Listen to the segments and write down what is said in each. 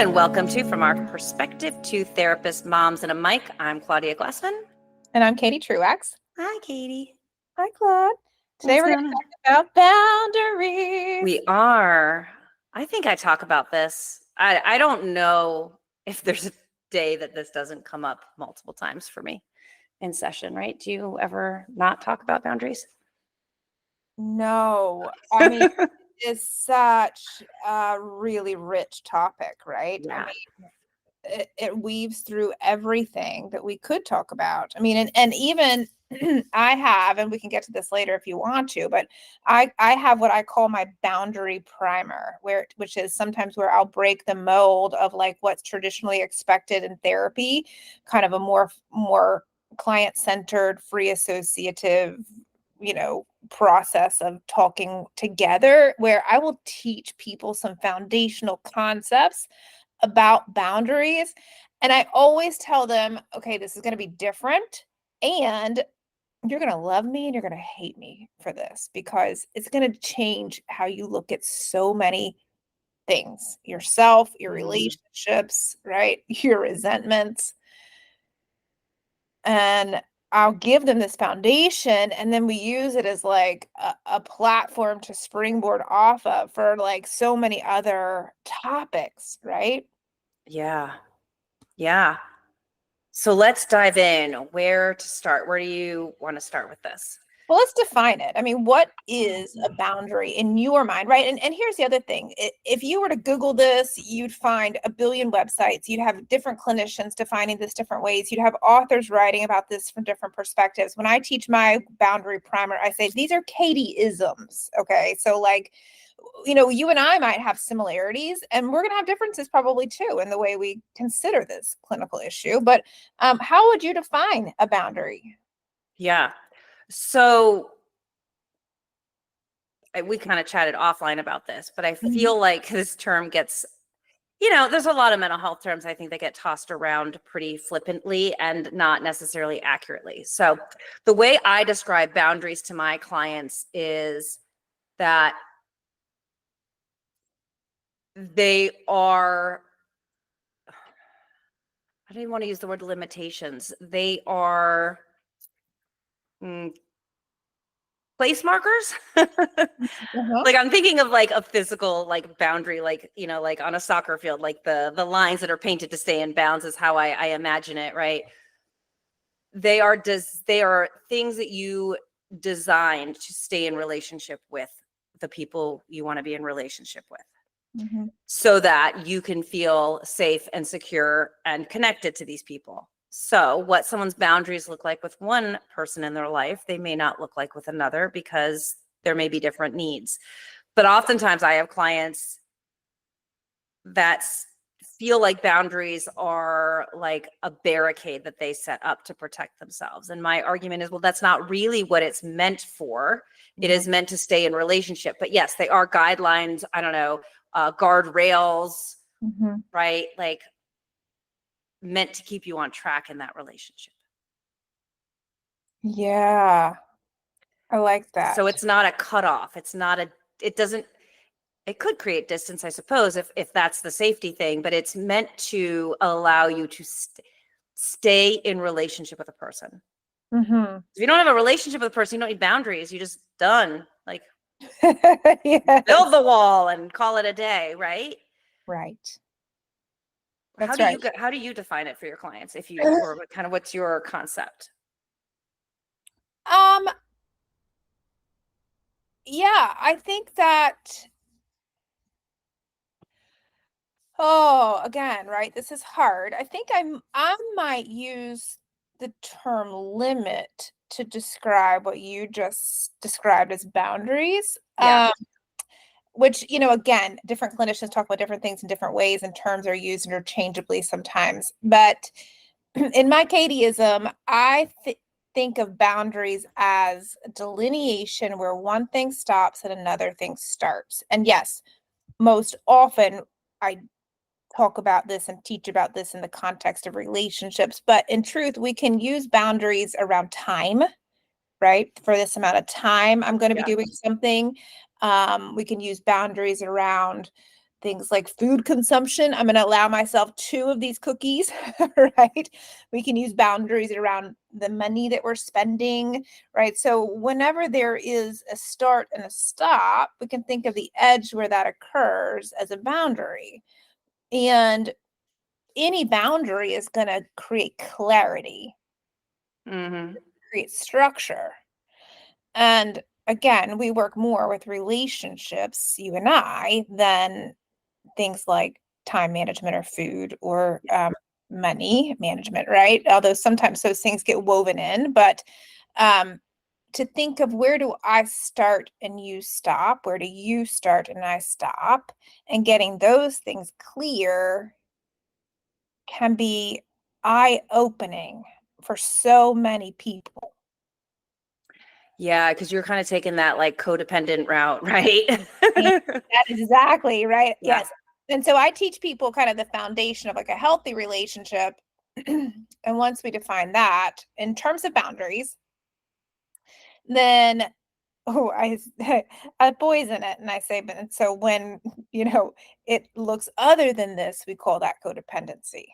and welcome to From Our Perspective, Two Therapist Moms and a Mic. I'm Claudia Glassman. And I'm Katie Truax. Hi, Katie. Hi, Claude. Today we're going to talk about boundaries. We are. I think I talk about this. I don't know if there's a day that this doesn't come up multiple times for me in session, right? Do you ever not talk about boundaries? No. I mean, it's such a really rich topic, right? Yeah. I mean, it weaves through everything that we could talk about. I mean, and even I have, and we can get to this later if you want to, but I have what I call my boundary primer, which is sometimes where I'll break the mold of like what's traditionally expected in therapy, kind of a more client-centered, free associative, process of talking together, where I will teach people some foundational concepts about boundaries. And I always tell them, okay, this is going to be different, and you're going to love me and you're going to hate me for this, because it's going to change how you look at so many things: yourself, your relationships, right? Your resentments. And I'll give them this foundation, and then we use it as like a platform to springboard off of for like so many other topics, right? Yeah. So let's dive in. Where to start? Where do you want to start with this? Well, let's define it. I mean, what is a boundary in your mind, right? And here's the other thing. If you were to Google this, you'd find a billion websites. You'd have different clinicians defining this different ways. You'd have authors writing about this from different perspectives. When I teach my boundary primer, I say these are Katie-isms, okay? So like, you and I might have similarities, and we're going to have differences probably too in the way we consider this clinical issue. But how would you define a boundary? Yeah. So we kind of chatted offline about this, but I feel like this term gets, there's a lot of mental health terms I think that get tossed around pretty flippantly and not necessarily accurately. So the way I describe boundaries to my clients is that they are, I don't even want to use the word limitations. They are place markers. Like I'm thinking of like a physical like boundary, like, like on a soccer field, like the lines that are painted to stay in bounds is how I imagine it, right? They are things that you designed to stay in relationship with the people you want to be in relationship with. So that you can feel safe and secure and connected to these people. So what someone's boundaries look like with one person in their life, they may not look like with another, because there may be different needs. But oftentimes I have clients that feel like boundaries are like a barricade that they set up to protect themselves. And my argument is, well, that's not really what it's meant for. It is meant to stay in relationship. But yes, they are guidelines, I don't know, guardrails, right? Like meant to keep you on track in that relationship. Yeah, I like that. So it's not a cutoff. It could create distance, I suppose, if that's the safety thing, but it's meant to allow you to stay in relationship with a person. If you don't have a relationship with a person, you don't need boundaries. You just done. Like, build the wall and call it a day, right? Right. How do you define it for your clients? Or kind of what's your concept? Yeah, I think that, again, right, this is hard. I think I might use the term limit to describe what you just described as boundaries. Yeah. Which, again, different clinicians talk about different things in different ways, and terms are used interchangeably sometimes. But in my Katieism, I think of boundaries as delineation where one thing stops and another thing starts. And yes, most often I talk about this and teach about this in the context of relationships, but in truth, we can use boundaries around time, right? For this amount of time, I'm going to be doing something. We can use boundaries around things like food consumption. I'm going to allow myself 2 of these cookies, right? We can use boundaries around the money that we're spending, right? So whenever there is a start and a stop, we can think of the edge where that occurs as a boundary. And any boundary is going to create clarity, create structure. And again, we work more with relationships, you and I, than things like time management or food or money management, right? Although sometimes those things get woven in, but to think of where do I start and you stop? Where do you start and I stop? And getting those things clear can be eye-opening for so many people. Yeah, because you're kind of taking that like codependent route, right? That is exactly right. Yeah. Yes. And so I teach people kind of the foundation of like a healthy relationship. And once we define that in terms of boundaries, then I poison it and I say, but so when it looks other than this, we call that codependency.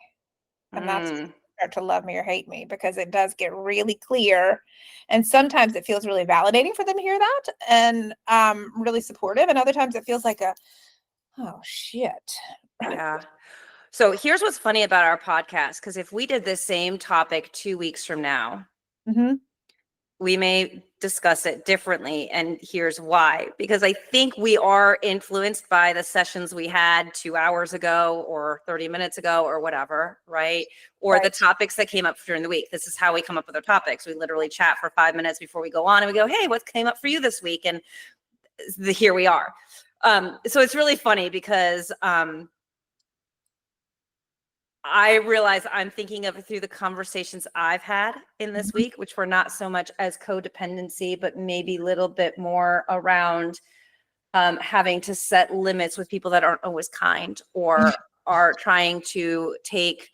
And that's start to love me or hate me, because it does get really clear. And sometimes it feels really validating for them to hear that and really supportive. And other times it feels like oh shit. Yeah. So here's what's funny about our podcast, because if we did the same topic 2 weeks from now, we may discuss it differently. And here's why. Because I think we are influenced by the sessions we had 2 hours ago or 30 minutes ago or whatever, right? Or the topics that came up during the week. This is how we come up with our topics. We literally chat for 5 minutes before we go on and we go, hey, what came up for you this week? And here we are. So it's really funny because I realize I'm thinking of it through the conversations I've had in this week, which were not so much as codependency, but maybe a little bit more around having to set limits with people that aren't always kind or are trying to take,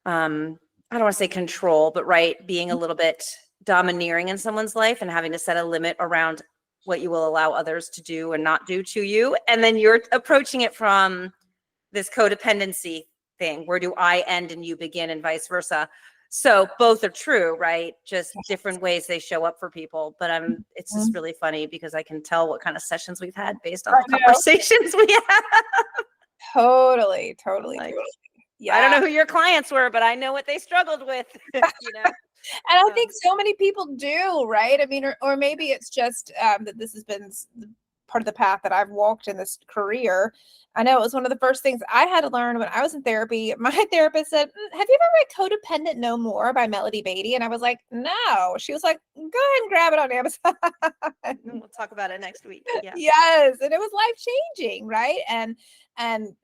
I don't want to say control, but being a little bit domineering in someone's life and having to set a limit around what you will allow others to do and not do to you. And then you're approaching it from this codependency thing. Where do I end and you begin, and vice versa? So both are true, right? Just different ways they show up for people. But it's just really funny because I can tell what kind of sessions we've had based on the conversations we have. Totally. Yeah. I don't know who your clients were, but I know what they struggled with. And I think so many people do, right? I mean, or maybe it's just that this has been part of the path that I've walked in this career. I know it was one of the first things I had to learn when I was in therapy. My therapist said, have you ever read Codependent No More by Melody Beattie? And I was like, no. She was like, go ahead and grab it on Amazon. We'll talk about it next week. Yeah. Yes. And it was life-changing, right? And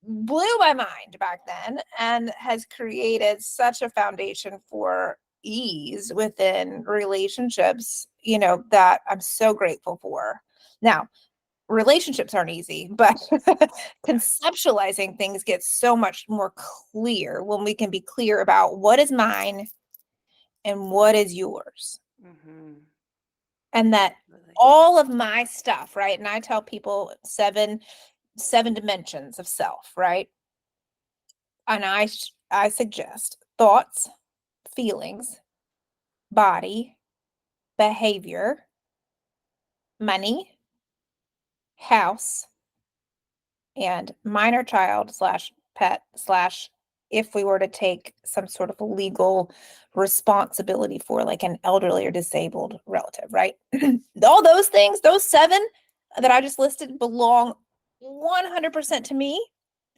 blew my mind back then, and has created such a foundation for ease within relationships, that I'm so grateful for. Now, relationships aren't easy, but conceptualizing things gets so much more clear when we can be clear about what is mine and what is yours. And that all of my stuff, right? And I tell people seven dimensions of self, right? And I suggest thoughts, feelings, body, behavior, money, house, and minor child / pet / if we were to take some sort of legal responsibility for like an elderly or disabled relative, right? All those things, those 7 that I just listed, belong 100% to me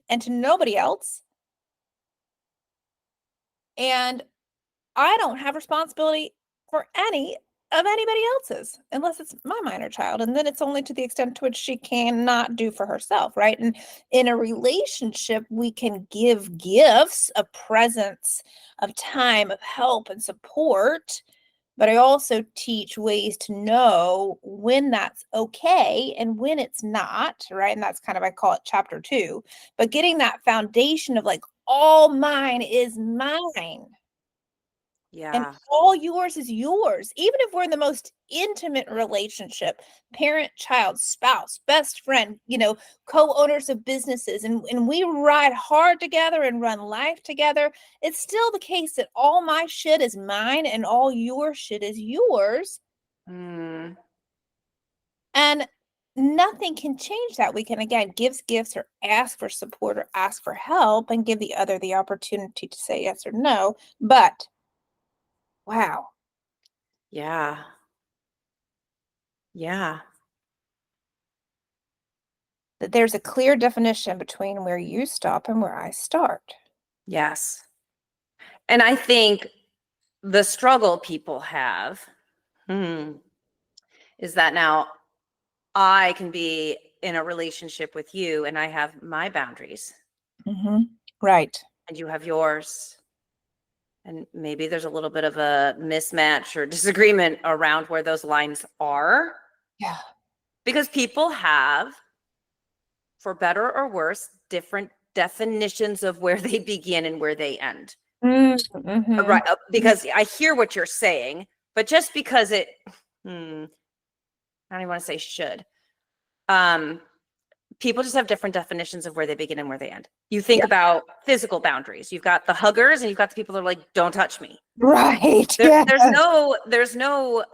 and to nobody else. And I don't have responsibility for any of anybody else's unless it's my minor child. And then it's only to the extent to which she cannot do for herself, right? And in a relationship, we can give gifts of presence, of time, of help and support. But I also teach ways to know when that's okay and when it's not, right? And that's kind of, I call it chapter 2. But getting that foundation of like, all mine is mine. And Yeah. all yours is yours. Even if we're in the most intimate relationship, parent, child, spouse, best friend, co-owners of businesses, and we ride hard together and run life together, it's still the case that all my shit is mine and all your shit is yours. Mm. And nothing can change that. We can, again, give gifts or ask for support or ask for help and give the other the opportunity to say yes or no. But wow. Yeah. Yeah. That there's a clear definition between where you stop and where I start. Yes. And I think the struggle people have is that now I can be in a relationship with you and I have my boundaries Mm-hmm. Right. and you have yours. And maybe there's a little bit of a mismatch or disagreement around where those lines are. Yeah. Because people have, for better or worse, different definitions of where they begin and where they end. Mm-hmm. Right. Because I hear what you're saying, but just because I don't even want to say should. People just have different definitions of where they begin and where they end. You think Yeah. about physical boundaries. You've got the huggers and you've got the people that are like, don't touch me. Right. There's Yes. no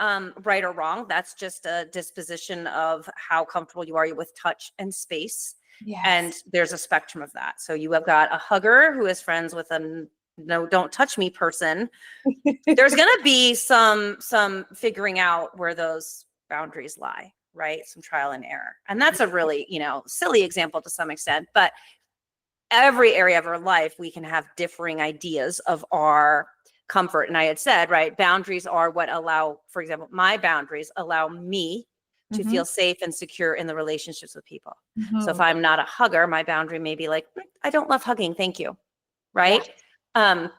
right or wrong. That's just a disposition of how comfortable you are with touch and space. And Yes. there's a spectrum of that. So you have got a hugger who is friends with a no, don't touch me person. There's going to be some figuring out where those boundaries lie, right? Some trial and error. And that's a really, silly example to some extent, but every area of our life, we can have differing ideas of our comfort. And I had said, right, boundaries are what allow, for example, my boundaries allow me to feel safe and secure in the relationships with people. So if I'm not a hugger, my boundary may be like, I don't love hugging. Thank you. Right. But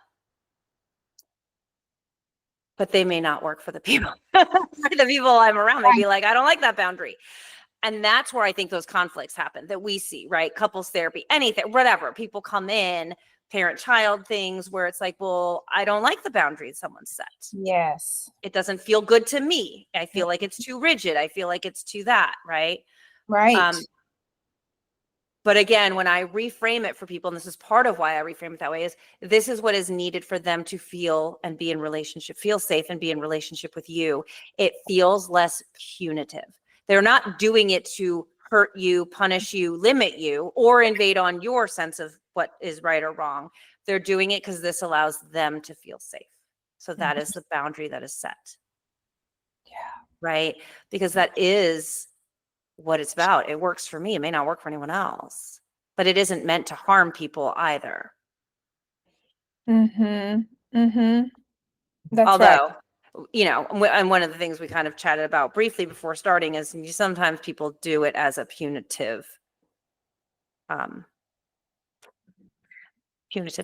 they may not work for the people. The people I'm around may be like, I don't like that boundary. And that's where I think those conflicts happen that we see, right? Couples therapy, anything, whatever. People come in, parent-child things where it's like, well, I don't like the boundaries someone set. Yes. It doesn't feel good to me. I feel like it's too rigid. I feel like it's too that, right? Right. But again, when I reframe it for people, and this is part of why I reframe it that way, is this is what is needed for them to feel and be in relationship, feel safe and be in relationship with you. It feels less punitive. They're not doing it to hurt you, punish you, limit you, or invade on your sense of what is right or wrong. They're doing it because this allows them to feel safe. So that is the boundary that is set. Yeah. Right? Because that is what it's about. It works for me. It may not work for anyone else, but it isn't meant to harm people either. That's right. Although, and one of the things we kind of chatted about briefly before starting is sometimes people do it as a punitive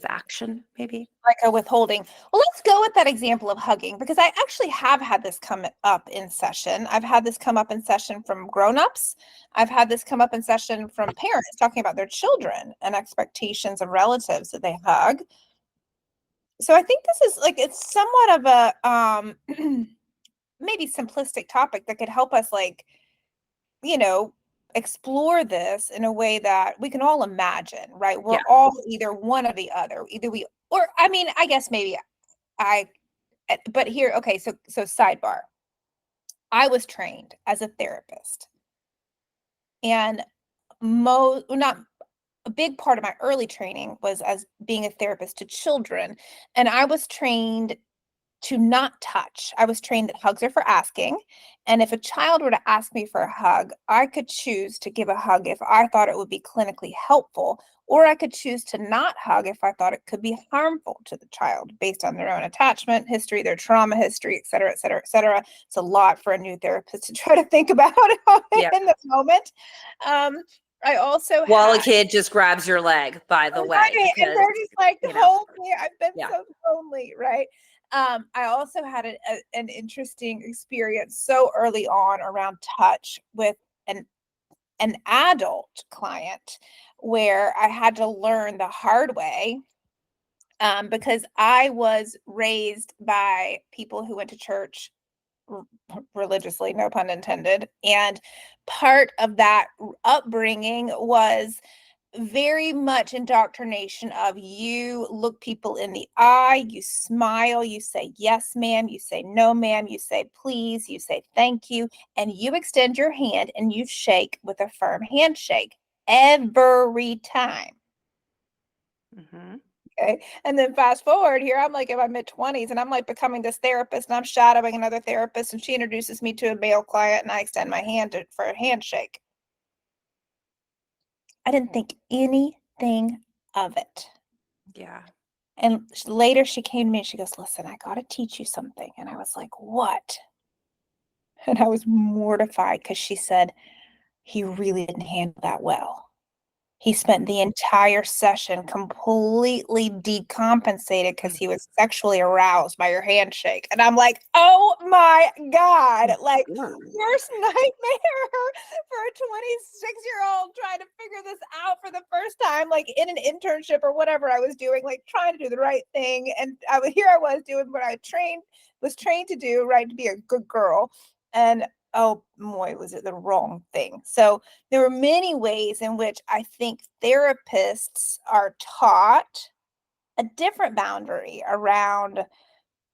action, maybe. Like a withholding. Well, let's go with that example of hugging, because I actually have had this come up in session. I've had this come up in session from grown-ups. I've had this come up in session from parents talking about their children and expectations of relatives that they hug. So I think this is like, it's somewhat of a maybe simplistic topic that could help us, like, explore this in a way that we can all imagine, right? We're all either one or the other. Either we, or I mean, I guess maybe but here, okay, so sidebar. I was trained as a therapist, and not a big part of my early training was as being a therapist to children, and I was trained to not touch. I was trained that hugs are for asking. And if a child were to ask me for a hug, I could choose to give a hug if I thought it would be clinically helpful, or I could choose to not hug if I thought it could be harmful to the child based on their own attachment history, their trauma history, et cetera, et cetera, et cetera. It's a lot for a new therapist to try to think about in this moment. I also While a kid just grabs your leg, by the way. Right, and they're just like, hold me, I've been Yeah. so lonely, right? I also had an interesting experience so early on around touch with an adult client where I had to learn the hard way because I was raised by people who went to church religiously, no pun intended. And part of that upbringing was very much indoctrination of you look people in the eye, you smile, you say yes ma'am, you say no ma'am, you say please, you say thank you, and you extend your hand and you shake with a firm handshake every time. Mm-hmm. Okay. And then fast forward here, I'm like in my mid-20s and I'm like becoming this therapist and I'm shadowing another therapist and she introduces me to a male client and I extend my hand for a handshake. I didn't think anything of it. Yeah. And later she came to me and she goes, listen, I got to teach you something. And I was like, what? And I was mortified because she said, he really didn't handle that well. He spent the entire session completely decompensated because he was sexually aroused by your handshake. And I'm like, oh my God, like worst nightmare for a 26-year-old trying to figure this out for the first time, like in an internship or whatever I was doing, like trying to do the right thing. And here I was doing what I was trained to do, right, to be a good girl. And oh boy, was it the wrong thing. So there were many ways in which I think therapists are taught a different boundary around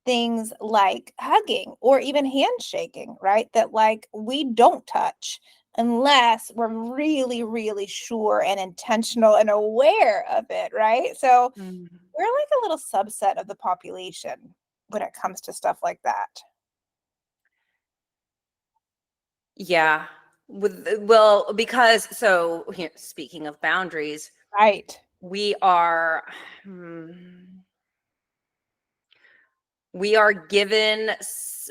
things like hugging or even handshaking, right? That like we don't touch unless we're really, really sure and intentional and aware of it, right? So Mm-hmm. we're like a little subset of the population when it comes to stuff like that. Yeah. Well, because so here, speaking of boundaries, Right. we are we are given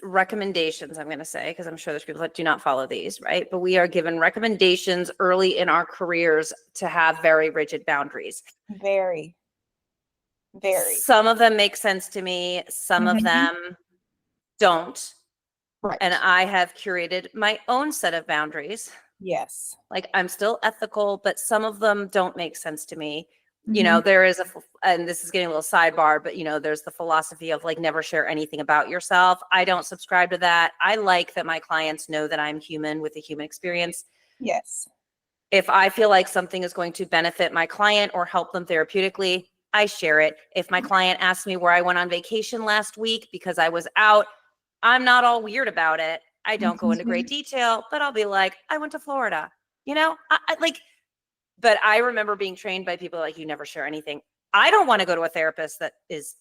recommendations, I'm going to say, because I'm sure there's people that do not follow these, right? But we are given recommendations early in our careers to have very rigid boundaries. Very, very. Some of them make sense to me, some of Mhm. them don't. Right. And I have curated my own set of boundaries. Yes. Like I'm still ethical, but some of them don't make sense to me. You know, Mhm. there is and this is getting a little sidebar, but you know, there's the philosophy of like never share anything about yourself. I don't subscribe to that. I like that my clients know that I'm human with a human experience. Yes. If I feel like something is going to benefit my client or help them therapeutically, I share it. If my client asks me where I went on vacation last week because I was out, I'm not all weird about it. I don't go into great Mhm. detail, but I'll be like, I went to Florida. You know, I like, but I remember being trained by people like, you never share anything. I don't want to go to a therapist that is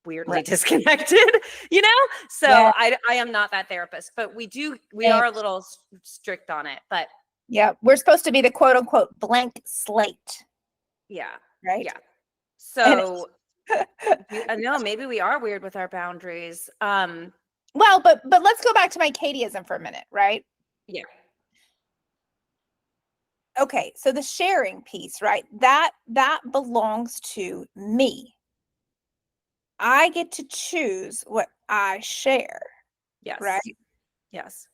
weirdly Right. disconnected, you know? So Yeah. I am not that therapist, but we Same. are a little strict on it. But Yeah. We're supposed to be the quote unquote blank slate, yeah, right? yeah. And So I know maybe we are weird with our boundaries. well, but let's go back to my Katieism for a minute, right? Yeah. Okay, so the sharing piece, right? That belongs to me. I get to choose what I share, right? Yes. Yes.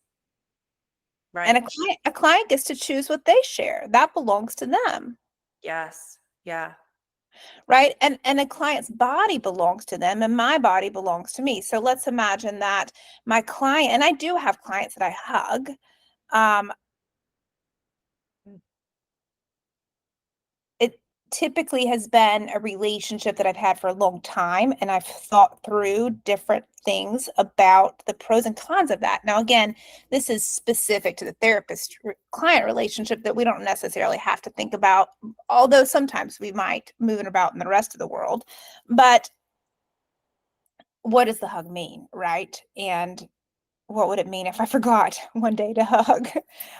And Right. a client gets to choose what they share. That belongs to them. Yes. Yeah. Right. And a client's body belongs to them and my body belongs to me. So let's imagine that my client, and I do have clients that I hug. um it typically has been a relationship that I've had for a long time and I've thought through different things about the pros and cons of that. Now again, this is specific to the therapist client relationship that we don't necessarily have to think about, although sometimes we might moving about in the rest of the world. But what does the hug mean, right? And what would it mean if I forgot one day to hug,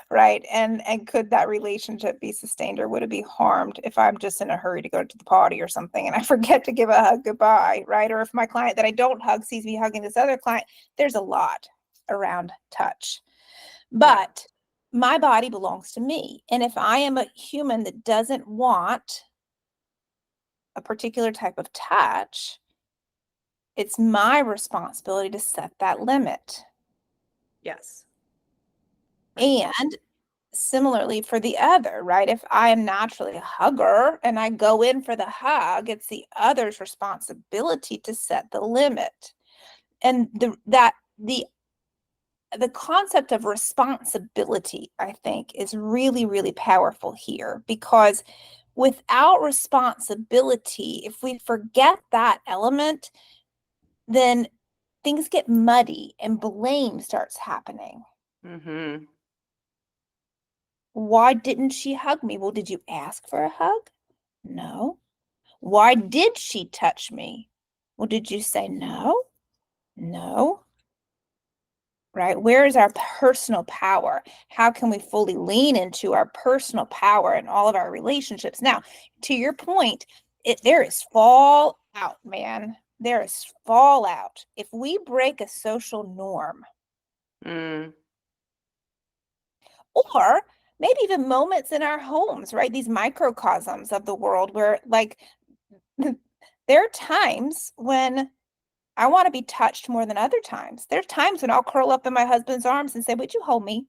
right? And could that relationship be sustained or would it be harmed if I'm just in a hurry to go to the potty or something and I forget to give a hug goodbye, right? Or if my client that I don't hug sees me hugging this other client, there's a lot around touch. Yeah. But my body belongs to me. And if I am a human that doesn't want a particular type of touch, it's my responsibility to set that limit. Yes. Right. And similarly for the other, right? If I am naturally a hugger and I go in for the hug, it's the other's responsibility to set the limit. And the concept of responsibility, I think, is really, really powerful here, because without responsibility, if we forget that element, then things get muddy and blame starts happening. Mm-hmm. Why didn't she hug me? Well, did you ask for a hug? No. Why did she touch me? Well, did you say no? No. Right? Where is our personal power? How can we fully lean into our personal power in all of our relationships? Now, to your point, there is fallout, man. There is fallout. If we break a social norm, Mm. or maybe even moments in our homes, right? These microcosms of the world where, like, there are times when I want to be touched more than other times. There's times when I'll curl up in my husband's arms and say, "Would you hold me?"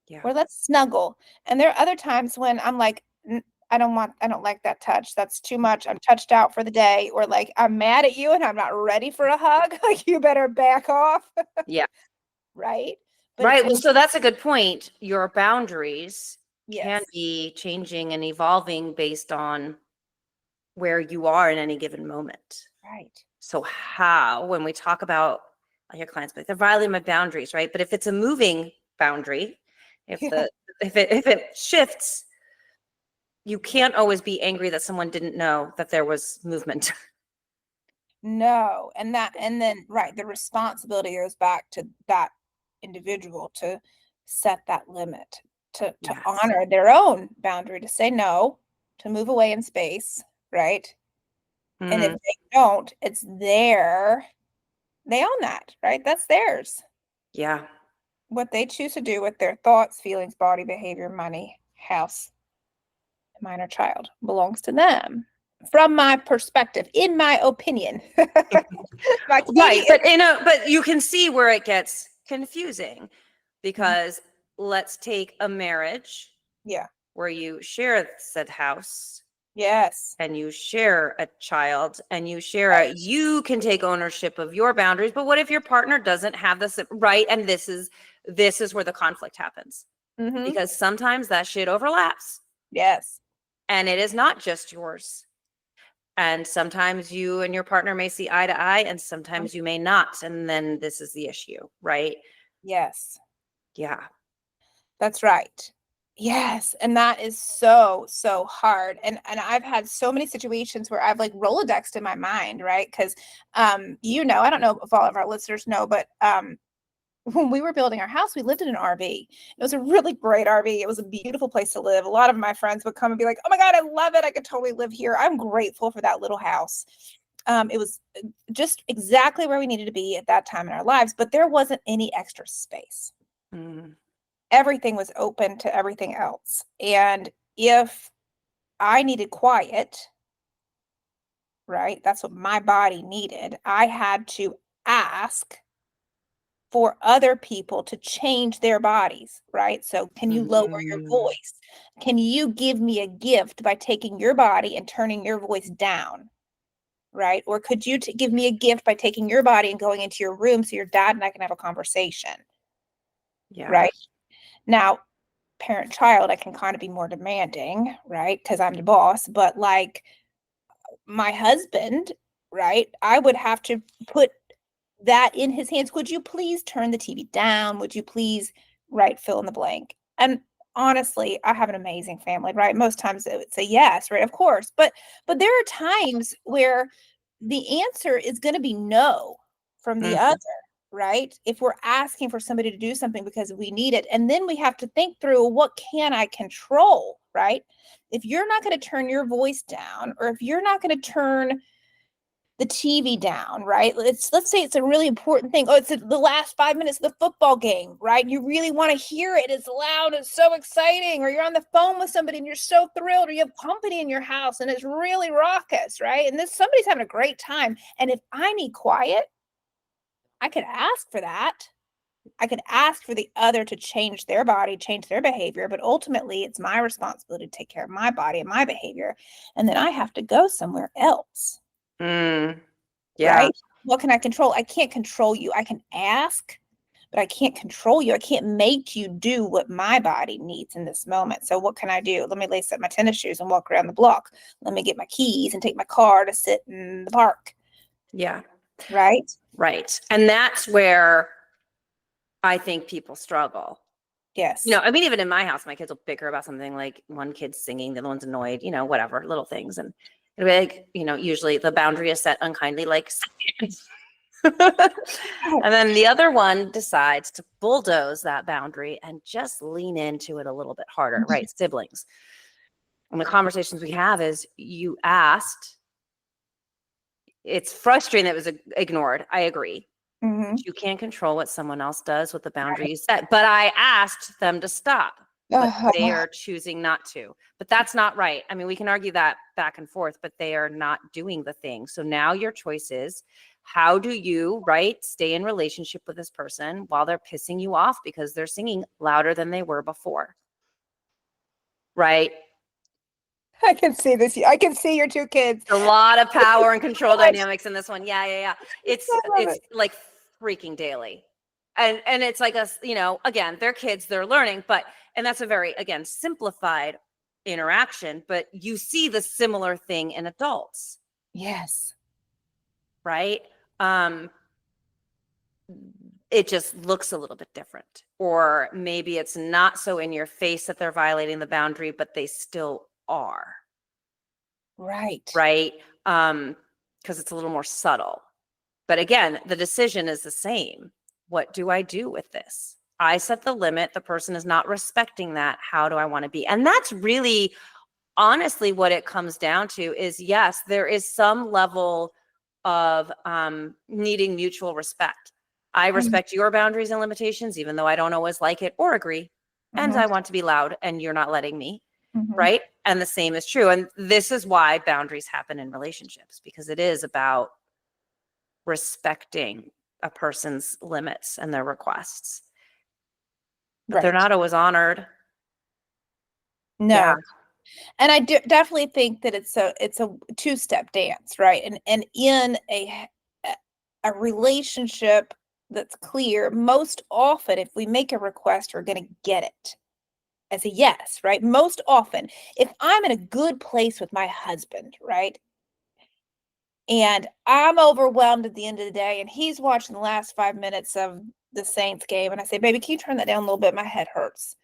Yeah. Or "Let's snuggle." And there are other times when I'm like, I don't like that touch. That's too much. I'm touched out for the day." Or like, "I'm mad at you and I'm not ready for a hug." Like, you better back off. Yeah. Right. But Right. to Well, me, so that's a good point. Your boundaries can yes. be changing and evolving based on where you are in any given moment. Right. So how, when we talk about, I hear clients, but they're violating my boundaries, right? But if it's a moving boundary, if Yeah. if it shifts, you can't always be angry that someone didn't know that there was movement. No. And then, right, the responsibility goes back to that individual to set that limit, to Yes. honor their own boundary, to say no, to move away in space, right? And if Mm, they don't, it's they own that, right? That's theirs. yeah. What they choose to do with their thoughts, feelings, body, behavior, money, house, minor child belongs to them. From my perspective, in my opinion. My Right. Katie, But you can see where it gets confusing, Mhm. because let's take a marriage Yeah. where you share said house Yes. and you share a child and you share Right. you can take ownership of your boundaries, but what if your partner doesn't have this right? And this is where the conflict happens, Mm-hmm. because sometimes that shit overlaps Yes. and it is not just yours. And sometimes you and your partner may see eye to eye and sometimes you may not, and then this is the issue, right? Yes. Yeah. That's right. Yes, and that is so, so hard. And I've had so many situations where I've like Rolodexed in my mind, right? Because I don't know if all of our listeners know, but when we were building our house, we lived in an RV. It was a really great RV. It was a beautiful place to live. A lot of my friends would come and be like, "Oh my God, I love it. I could totally live here." I'm grateful for that little house. It was just exactly where we needed to be at that time in our lives, but there wasn't any extra space. Mm, Everything was open to everything else. And if I needed quiet, right, that's what my body needed, I had to ask for other people to change their bodies, right? So, can you lower your mm, voice? Can you give me a gift by taking your body and turning your voice down? Right? Or could you give me a gift by taking your body and going into your room so your dad and I can have a conversation? yeah. Right? Now, parent child, I can kind of be more demanding, right? Because I'm the boss. But like my husband, right? I would have to put that in his hands. Would you please turn the TV down? Would you please, right, fill in the blank? And honestly, I have an amazing family, right? Most times it would say yes, right? Of course. But there are times where the answer is going to be no from the other, Mhm. right? If we're asking for somebody to do something because we need it. And then we have to think through, what can I control, right? If you're not going to turn your voice down, or if you're not going to turn the TV down, right? Let's say it's a really important thing. Oh, it's the last 5 minutes of the football game, right? You really want to hear it. It's loud. It's so exciting. Or you're on the phone with somebody and you're so thrilled, or you have company in your house and it's really raucous, right? And this somebody's having a great time. And if I need quiet, I could ask for that. I could ask for the other to change their body, change their behavior, but ultimately it's my responsibility to take care of my body and my behavior. And then I have to go somewhere else. Yeah. Right? What can I control? I can't control you. I can ask, but I can't control you. I can't make you do what my body needs in this moment. So what can I do? Let me lace up my tennis shoes and walk around the block. Let me get my keys and take my car to sit in the park. Yeah. Right? Right. And that's where I think people struggle. Yes. I mean, even in my house, my kids will bicker about something, like one kid's singing, the other one's annoyed, whatever, little things. And it'll be like, usually the boundary is set unkindly, like, and then the other one decides to bulldoze that boundary and just lean into it a little bit harder, right? Siblings. And the conversations we have is, you asked, it's frustrating that it was ignored. I agree. Mm-hmm. You can't control what someone else does with the boundary you set. But I asked them to stop, but they are choosing not to. But that's not right. I mean, we can argue that back and forth, but they are not doing the thing. So now your choice is, how do you, stay in relationship with this person while they're pissing you off because they're singing louder than they were before? Right? I can see this. I can see your two kids. A lot of power and control dynamics in this one. Yeah. It's like freaking daily. And it's like again, they're kids, they're learning, and that's a very, again, simplified interaction, but you see the similar thing in adults. Yes. Right? It just looks a little bit different. Or maybe it's not so in your face that they're violating the boundary, but they still are. Right. Right? Because it's a little more subtle. But again, the decision is the same. What do I do with this? I set the limit. The person is not respecting that. How do I want to be? And that's really, honestly, what it comes down to is, yes, there is some level of needing mutual respect. I respect your boundaries and limitations, even though I don't always like it or agree. And I want to be loud, and you're not letting me. Right? And the same is true. And this is why boundaries happen in relationships, because it is about respecting a person's limits and their requests. But they're not always honored. No. Yeah. And I definitely think that it's a two-step dance, right? And in a relationship that's clear, most often if we make a request, we're going to get it as a yes, right? Most often, if I'm in a good place with my husband, right? And I'm overwhelmed at the end of the day, and he's watching the last 5 minutes of the Saints game, and I say, baby, can you turn that down a little bit? My head hurts.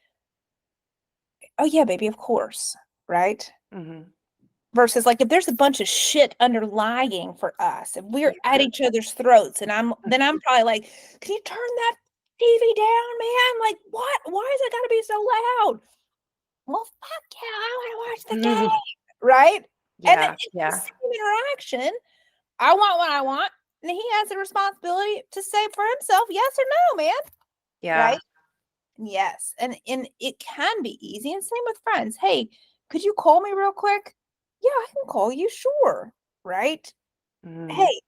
Oh yeah, baby, of course. Right? Versus, like, if there's a bunch of shit underlying for us, if we're at each other's throats, and I'm probably like, can you turn that TV down, man? Like, what? Why is it gotta be so loud? Well, fuck yeah, I want to watch the game. Right? And it's the same interaction. I want what I want, and he has the responsibility to say for himself, yes or no, man. Yeah. Right? Yes. And it can be easy. And same with friends. Hey, could you call me real quick? Yeah, I can call you. Sure. Right. Hey,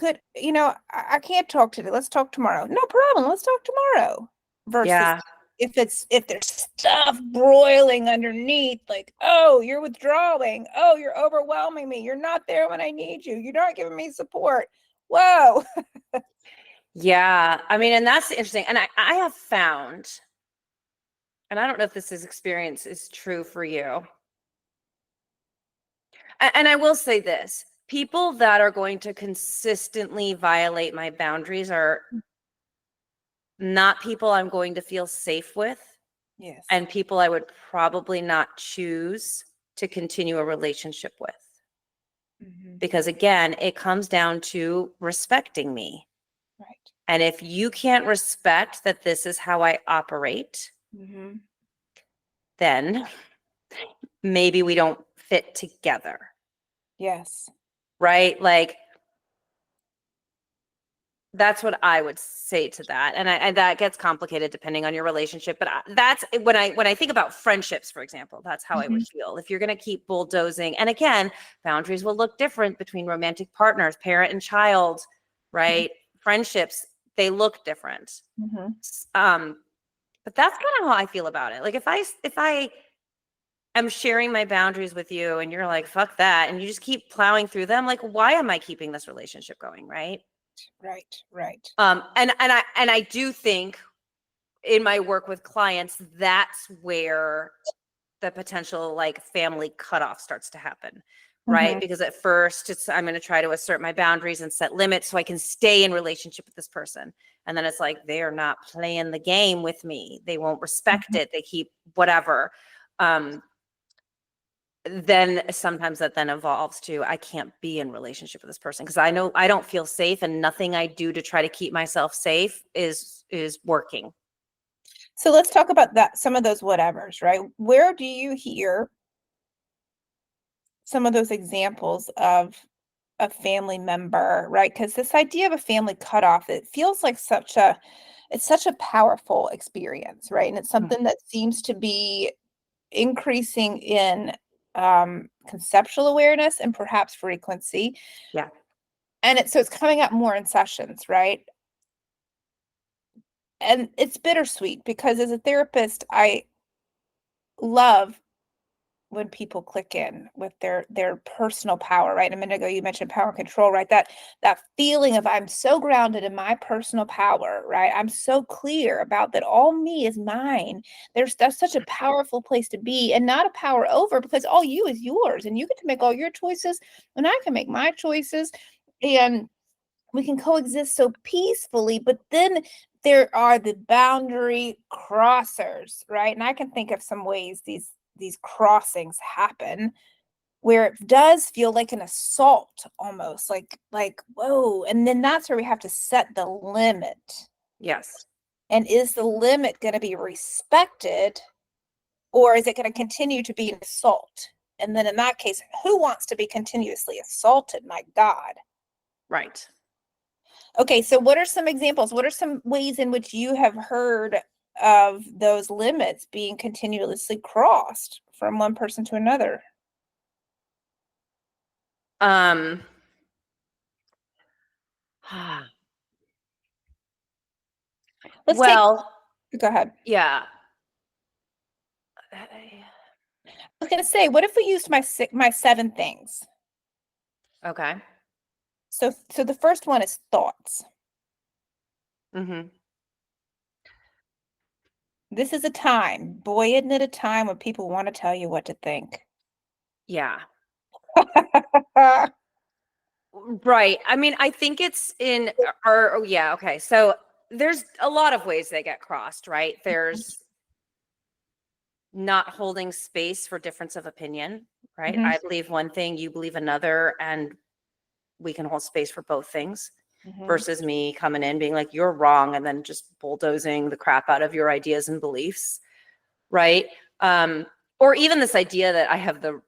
I can't talk today. Let's talk tomorrow. No problem. Let's talk tomorrow. Versus if there's stuff broiling underneath, like, oh, you're withdrawing. Oh, you're overwhelming me. You're not there when I need you. You're not giving me support. Whoa. Yeah. I mean, and that's interesting. And I have found, and I don't know if this experience is true for you. And I will say this, people that are going to consistently violate my boundaries are not people I'm going to feel safe with. Yes. And people I would probably not choose to continue a relationship with. Because again, it comes down to respecting me. Right. And if you can't respect that this is how I operate, then maybe we don't fit together. Yes. Right? Like, that's what I would say to that. And that gets complicated depending on your relationship. But that's when I think about friendships, for example, that's how I would feel. If you're going to keep bulldozing, and again, boundaries will look different between romantic partners, parent and child, right? Friendships, they look different. Mhm. But that's kind of how I feel about it. Like if I am sharing my boundaries with you and you're like, fuck that, and you just keep plowing through them, like, why am I keeping this relationship going? Right. Right. And I do think in my work with clients, that's where the potential like family cutoff starts to happen. Right. Mhm. Because at first it's I'm going to try to assert my boundaries and set limits so I can stay in relationship with this person. And then it's like they're not playing the game with me. They won't respect Mhm. it. They keep whatever. Then sometimes that then evolves to I can't be in relationship with this person because I know I don't feel safe and nothing I do to try to keep myself safe is working. So let's talk about that, some of those whatevers, right? Where do you hear some of those examples of a family member, right? Because this idea of a family cutoff, it feels like it's such a powerful experience, right? And it's Mm. something that seems to be increasing in conceptual awareness and perhaps frequency. Yeah. And it's coming up more in sessions, right? And it's bittersweet because as a therapist, I love when people click in with their personal power, right? A minute ago you mentioned power and control, right? That feeling of I'm so grounded in my personal power, right? I'm so clear about that all me is mine. That's such a powerful place to be and not a power over because all you is yours and you get to make all your choices and I can make my choices and we can coexist so peacefully, but then there are the boundary crossers, right? And I can think of some ways these crossings happen where it does feel like an assault almost like whoa, and then that's where we have to set the limit. Yes. And is the limit going to be respected or is it going to continue to be an assault? And then in that case, who wants to be continuously assaulted? My God. Right. Okay, so what are some examples? What are some ways in which you have heard of those limits being continuously crossed from one person to another? Um Let's take well, Go ahead. yeah. I was gonna say, what if we used my 7 things? Okay. So the first one is thoughts. Mhm. This is a time, boy, isn't it a time when people want to tell you what to think. Yeah. Right. I mean, I think it's in our oh yeah, okay. So there's a lot of ways they get crossed, right? There's not holding space for difference of opinion, right? Mhm, I believe one thing, you believe another, and we can hold space for both things mhm. versus me coming in being like, you're wrong, and then just bulldozing the crap out of your ideas and beliefs, right? Um, or even this idea that I have the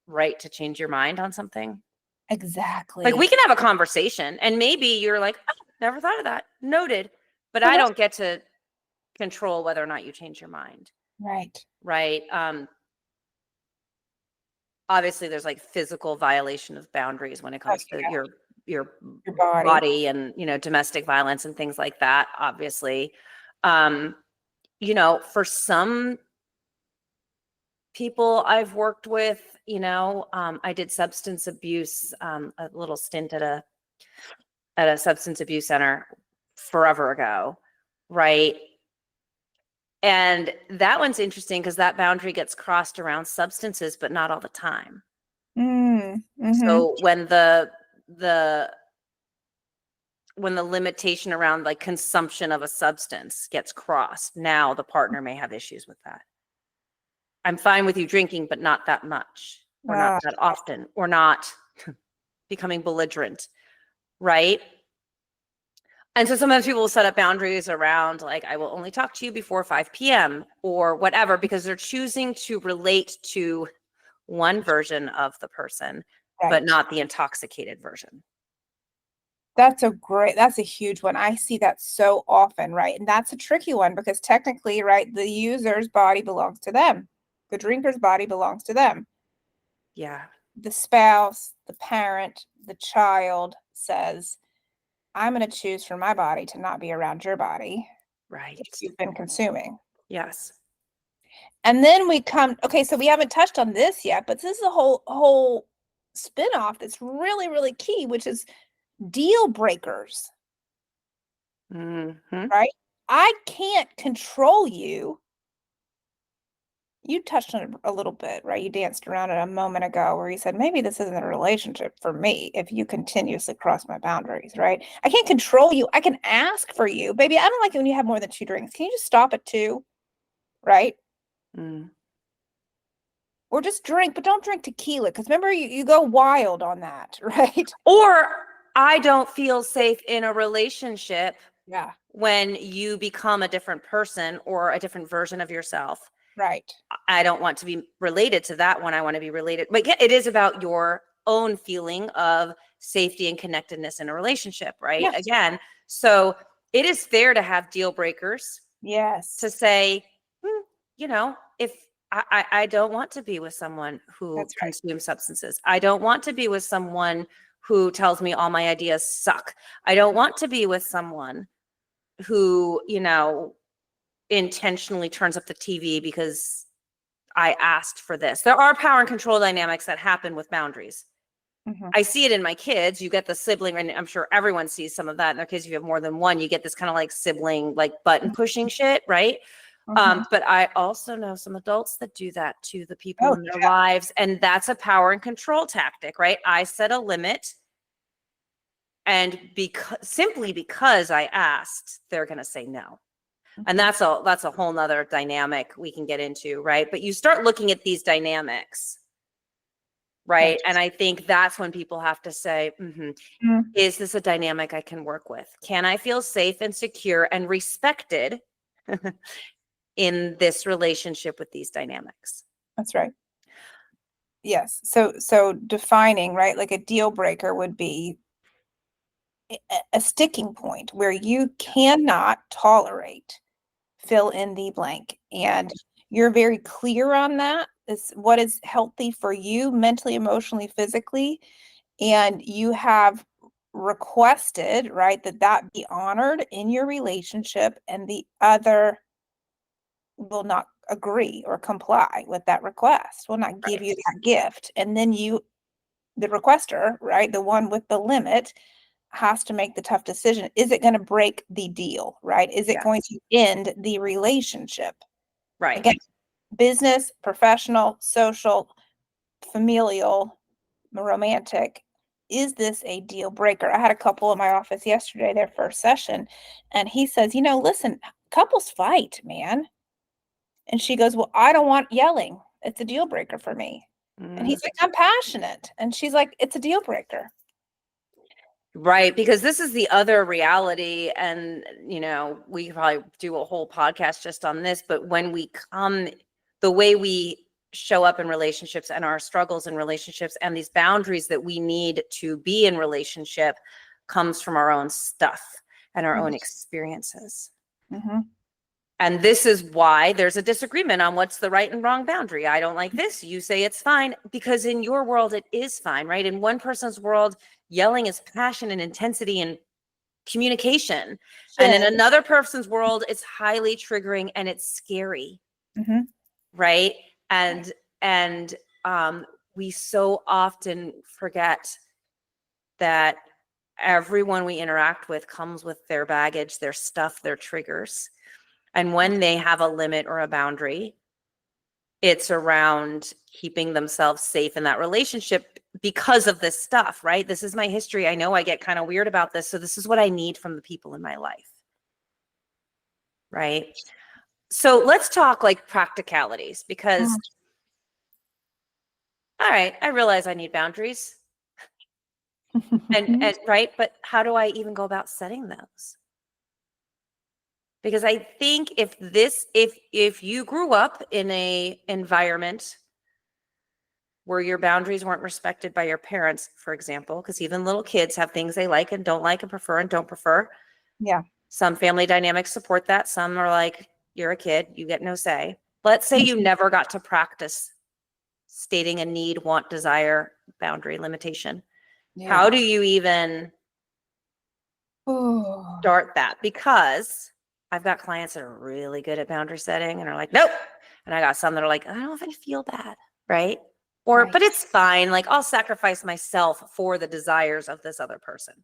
right to change your mind on something. Like we Exactly. can have a conversation and maybe you're like, oh, never thought of that. Noted. But I Uh-huh. don't get to control whether or not you change your mind. Right. Right. Obviously there's like physical violation of boundaries when it Oh, comes to yeah, your your body. body and domestic violence and things like that, obviously. Um, for some people I've worked with, I did substance abuse, a little stint at a substance abuse center forever ago, right? And that one's interesting because that boundary gets crossed around substances, but not all the time. Mhm. So the when the limitation around like consumption of a substance gets crossed, now the partner may have issues with that. I'm fine with you drinking, but not that much, or not Ah, that often, or not becoming belligerent, right? And so sometimes people will set up boundaries around like, I will only talk to you before 5 p.m. or whatever, because they're choosing to relate to one version of the person, but right. not the intoxicated version. That's a huge one. I see that so often, right? And that's a tricky one because technically, right, the user's body belongs to them. The drinker's body belongs to them. Yeah. The spouse, the parent, the child says, I'm going to choose for my body to not be around your body Right. that you've been consuming. Yes. And then we come, okay, so we haven't touched on this yet, but this is a whole spin-off that's really, really key, which is deal breakers, Mm-hmm. right? I can't control you. You touched on it a little bit, right? You danced around it a moment ago where you said, maybe this isn't a relationship for me if you continuously cross my boundaries, right? I can't control you. I can ask for you. Baby, I don't like it when you have more than 2 drinks. Can you just stop at 2? Right? Mm. Or just drink, but don't drink tequila because remember, you go wild on that, right? Or I don't feel safe in a relationship Yeah, when you become a different person or a different version of yourself. right. I don't want to be related to that one. I want to be related. But yeah, it is about your own feeling of safety and connectedness in a relationship, right? Yes. Again, so it is fair to have deal breakers Yes. to say, you know, if I don't want to be with someone who That's right. consumes substances. I don't want to be with someone who tells me all my ideas suck. I don't want to be with someone who, intentionally turns up the TV because I asked for this. There are power and control dynamics that happen with boundaries. Mhm. I see it in my kids. You get the sibling, and I'm sure everyone sees some of that in their kids. If you have more than one, you get this kind of like sibling, like button pushing shit, right? Mhm. But I also know some adults that do that to the people Oh, in their lives, and that's a power and control tactic, right? I set a limit, and simply because I asked, they're going to say no. And mhm. that's a whole nother dynamic we can get into, right? But you start looking at these dynamics, right? Yes. And I think that's when people have to say, Mm, is this a dynamic I can work with? Can I feel safe and secure and respected in this relationship with these dynamics? that's right. Yes. So defining, right? Like a deal breaker would be a sticking point where you cannot tolerate fill in the blank. And you're very clear on that. Is what is healthy for you mentally, emotionally, physically. And you have requested, right, that be honored in your relationship, and the other will not agree or comply with that request, will not give Right. you that gift. And then you, the requester, right, the one with the limit, has to make the tough decision. Is it going to break the deal, right? Is it going Yes. to end the relationship? Right. Again, business, professional, social, familial, romantic. Is this a deal breaker? I had a couple in my office yesterday, their first session, and he says, listen, couples fight, man. And she goes, well, I don't want yelling. It's a deal breaker for me. And Mm. he's like, I'm passionate. And she's like, it's a deal breaker. Right, because this is the other reality, and we could probably do a whole podcast just on this, but when we come, the way we show up in relationships and our struggles in relationships and these boundaries that we need to be in relationship comes from our own stuff and our own experiences. Mm-hmm. And this is why there's a disagreement on what's the right and wrong boundary. I don't like this. You say it's fine, because in your world, it is fine, right? In one person's world, yelling is passion and intensity and communication. And in another person's world, it's highly triggering and it's scary, Mm-hmm. right? And we so often forget that everyone we interact with comes with their baggage, their stuff, their triggers. And when they have a limit or a boundary, it's around keeping themselves safe in that relationship because of this stuff, right? This is my history. I know I get kind of weird about this. So this is what I need from the people in my life, right? So let's talk like practicalities, because, all right, I realize I need boundaries and right, but how do I even go about setting those? Because I think if you grew up in a environment where your boundaries weren't respected by your parents, for example, because even little kids have things they like and don't like and prefer and don't prefer. Yeah. Some family dynamics support that. Some are like, you're a kid, you get no say. Let's say you never got to practice stating a need, want, desire, boundary, limitation. Yeah. How do you even start that, because I've got clients that are really good at boundary setting and are like, nope. And I got some that are like, I don't know if I feel bad, right? Or, Right. but it's fine. Like, I'll sacrifice myself for the desires of this other person.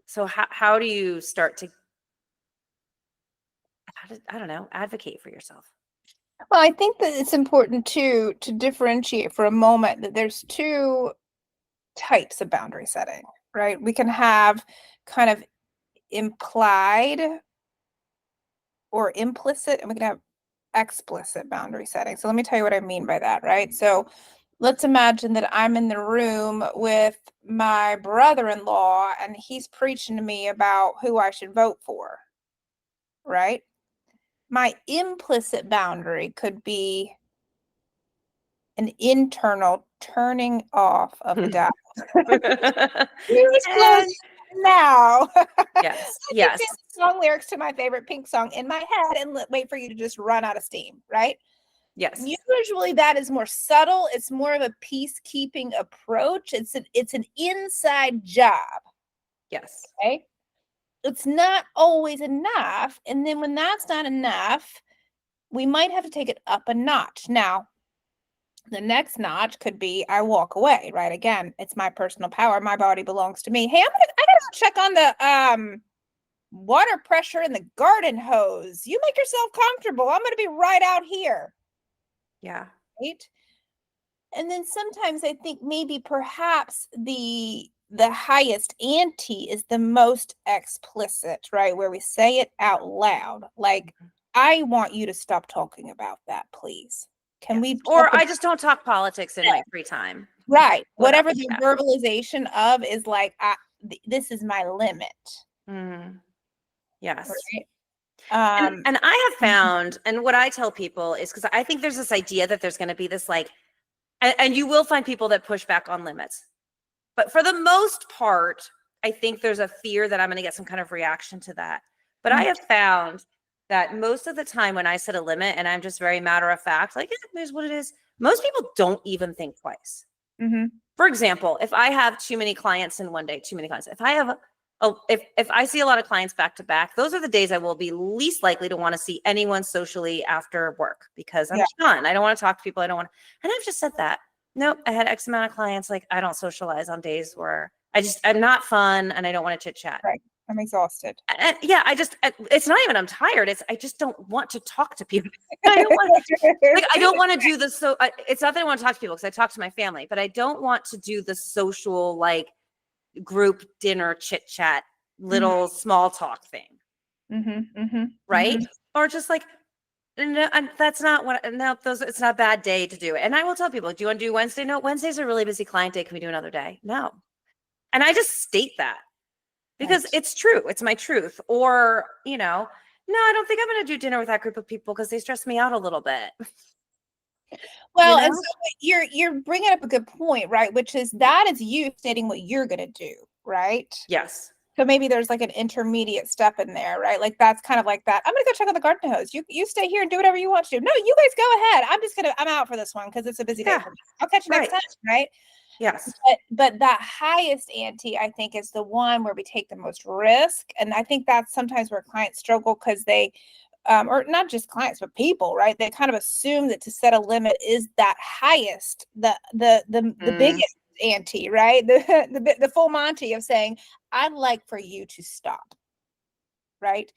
So how do you start to, I don't know, advocate for yourself? Well, I think that it's important to differentiate for a moment that there's two types of boundary setting, right? We can have kind of implied or implicit, and we can have explicit boundary setting. So let me tell you what I mean by that, right? So let's imagine that I'm in the room with my brother-in-law and he's preaching to me about who I should vote for, right? My implicit boundary could be an internal turning off of the dial. Please close now. Yes. I Yes. can sing song lyrics to my favorite Pink song in my head and wait for you to just run out of steam, right? Yes. Usually that is more subtle. It's more of a peacekeeping approach. It's an inside job. Yes. Okay. It's not always enough. And then when that's not enough, we might have to take it up a notch. Now, the next notch could be I walk away, right? Again, it's my personal power. My body belongs to me. Hey, I gotta check on the water pressure in the garden hose. You make yourself comfortable. I'm gonna be right out here. Yeah. Right. And then sometimes I think maybe perhaps the highest ante is the most explicit, right? Where we say it out loud. Like, I want you to stop talking about that, please. Can we Or talk I just don't talk politics in my free time. right. Whatever. Whatever the verbalization of is like, this is my limit. Yes. Right. And I have found, and what I tell people is, because I think there's this idea that there's going to be this like, and you will find people that push back on limits. But for the most part, I think there's a fear that I'm going to get some kind of reaction to that. But I have found that most of the time when I set a limit and I'm just very matter of fact, like, here's what it is, most people don't even think twice. For example, if I have too many clients in one day, too many clients, if I have if I see a lot of clients back to back, those are the days I will be least likely to want to see anyone socially after work, because I'm done. I don't want to talk to people. I don't want to, and I've just said that. Nope. I had X amount of clients. Like, I don't socialize on days where I'm not fun and I don't want to chit chat. Right. I'm exhausted. And yeah, it's not even I'm tired. I just don't want to talk to people. I don't want to do this. So it's not that I want to talk to people, because I talk to my family, but I don't want to do the social, like, group dinner chit chat, little small talk thing. Right. Or just like, no, and that's not what, no, it's not a bad day to do it. And I will tell people, do you want to do Wednesday? No, Wednesday's a really busy client day. Can we do another day? No. And I just state that because it's true. It's my truth. Or, no, I don't think I'm going to do dinner with that group of people because they stress me out a little bit. Well, and so you're bringing up a good point, right? Which is that is you stating what you're going to do, right? Yes. So maybe there's like an intermediate step in there, right? Like that's kind of like that. I'm gonna go check on the garden hose. You stay here and do whatever you want to do. No, you guys go ahead. I'm out for this one because it's a busy day for me. I'll catch you next time, right? Yes. But that highest ante, I think, is the one where we take the most risk. And I think that's sometimes where clients struggle because they or not just clients, but people, right? They kind of assume that to set a limit is that highest, the biggest ante, right? The full Monty of saying, I'd like for you to stop, right?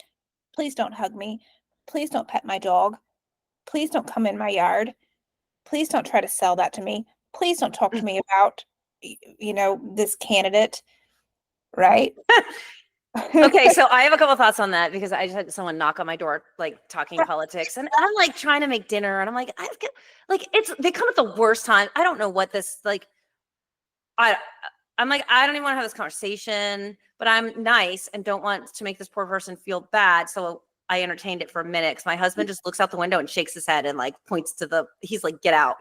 Please don't hug me. Please don't pet my dog. Please don't come in my yard. Please don't try to sell that to me. Please don't talk to me about, this candidate, right? Okay, so I have a couple of thoughts on that, because I just had someone knock on my door, like, talking politics, and I'm like trying to make dinner, and I'm like, they come at the worst time. I don't know what this, like, I'm like, I don't even want to have this conversation, but I'm nice and don't want to make this poor person feel bad. So I entertained it for a minute, because my husband just looks out the window and shakes his head and like points to he's like, get out,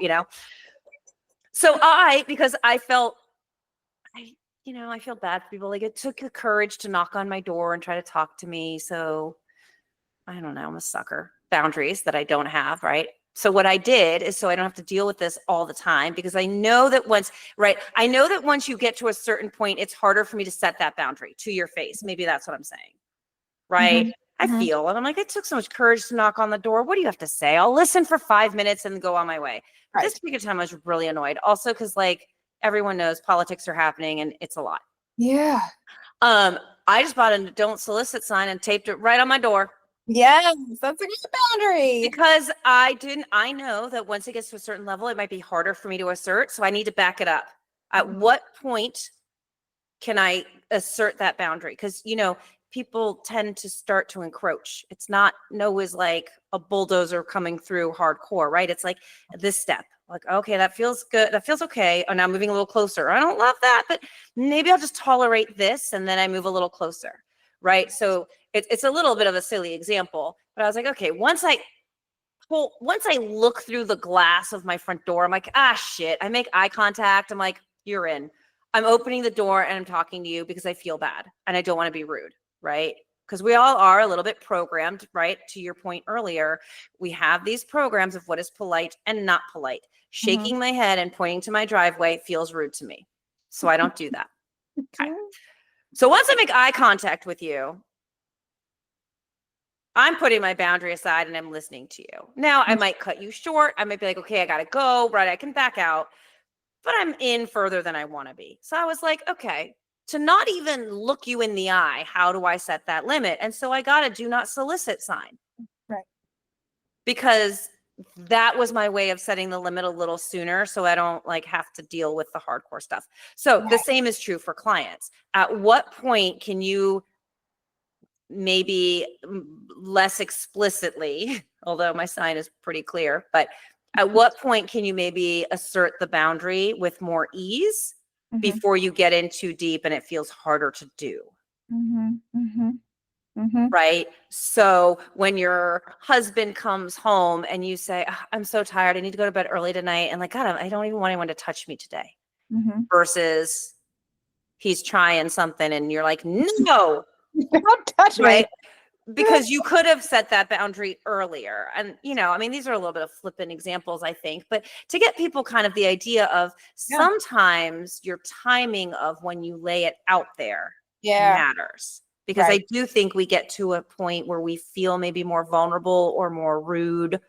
So because I felt, I feel bad for people. Like, it took the courage to knock on my door and try to talk to me. So I don't know, I'm a sucker. Boundaries that I don't have, right? So what I did is, so I don't have to deal with this all the time, because I know that once, right, I know that once you get to a certain point, it's harder for me to set that boundary to your face. Maybe that's what I'm saying, right? I feel, and I'm like, it took so much courage to knock on the door. What do you have to say? I'll listen for 5 minutes and go on my way. But this particular time I was really annoyed. Also, because like everyone knows politics are happening and it's a lot. Yeah. I just bought a don't solicit sign and taped it right on my door. Yes, that's a good boundary. Because I know that once it gets to a certain level, it might be harder for me to assert. So I need to back it up. At what point can I assert that boundary? Because, you know, people tend to start to encroach. It's not, no is like a bulldozer coming through hardcore, right? It's like this step, like, okay, that feels good. That feels okay. Oh, now I'm moving a little closer. I don't love that, but maybe I'll just tolerate this. And then I move a little closer, right? So it's a little bit of a silly example, but I was like, okay, once I look through the glass of my front door, I'm like, ah, shit. I make eye contact. I'm like, you're in. I'm opening the door and I'm talking to you because I feel bad and I don't want to be rude, right? Because we all are a little bit programmed, right? To your point earlier, we have these programs of what is polite and not polite. Shaking my head and pointing to my driveway feels rude to me. So I don't do that. Okay. So once I make eye contact with you, I'm putting my boundary aside and I'm listening to you. Now I might cut you short. I might be like, okay, I got to go, right? I can back out, but I'm in further than I want to be. So I was like, okay, to not even look you in the eye, how do I set that limit? And so I got a do not solicit sign. Right. Because that was my way of setting the limit a little sooner, so I don't like have to deal with the hardcore stuff. So the same is true for clients. At what point can you maybe less explicitly, although my sign is pretty clear, but at what point can you maybe assert the boundary with more ease before you get in too deep and it feels harder to do? Right? So when your husband comes home and you say, I'm so tired, I need to go to bed early tonight, and like, God, I don't even want anyone to touch me today, versus he's trying something and you're like, no, don't touch me. Because you could have set that boundary earlier. And, you know, I mean, these are a little bit of flippant examples, I think, but to get people kind of the idea of sometimes your timing of when you lay it out there matters. Because I do think we get to a point where we feel maybe more vulnerable or more rude,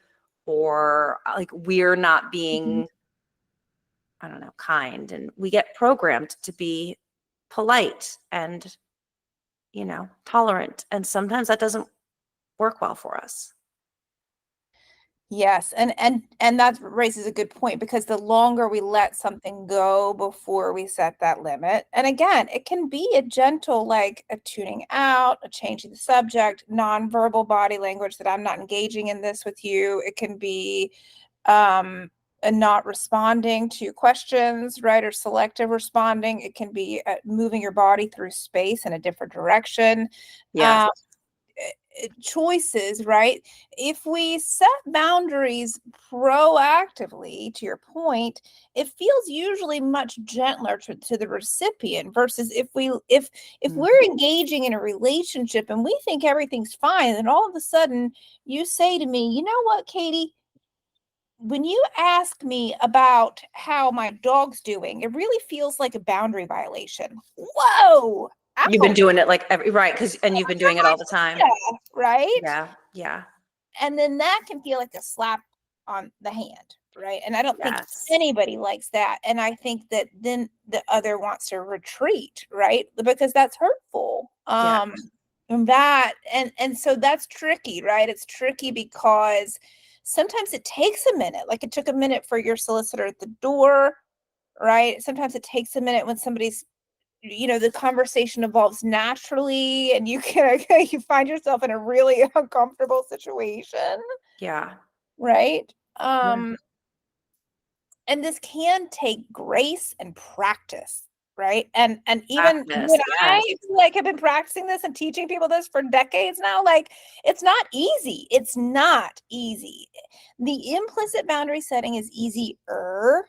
or like we're not being, I don't know, kind. And we get programmed to be polite and, you know, tolerant. And sometimes that doesn't work well for us. Yes, and that raises a good point, because the longer we let something go before we set that limit, and again, it can be a gentle, like a tuning out, a changing the subject, nonverbal body language that I'm not engaging in this with you. It can be and not responding to questions, right, or selective responding. It can be moving your body through space in a different direction. Yeah. Choices, right? If we set boundaries proactively, to your point, it feels usually much gentler to the recipient, versus if we're engaging in a relationship and we think everything's fine, and all of a sudden you say to me, you know what, Katie, when you ask me about how my dog's doing, it really feels like a boundary violation. Whoa. You've been doing it like right, and you've been doing it all the time. Yeah, right? Yeah. And then that can feel like a slap on the hand, right? And I don't think anybody likes that. And I think that then the other wants to retreat, right? Because that's hurtful. And so that's tricky, right? It's tricky because sometimes it takes a minute. Like it took a minute for your solicitor at the door, right? Sometimes it takes a minute when somebody's, you know, the conversation evolves naturally and you find yourself in a really uncomfortable situation. Yeah. Right. And this can take grace and practice, right? And even when I like have been practicing this and teaching people this for decades now, like it's not easy. It's not easy. The implicit boundary setting is easier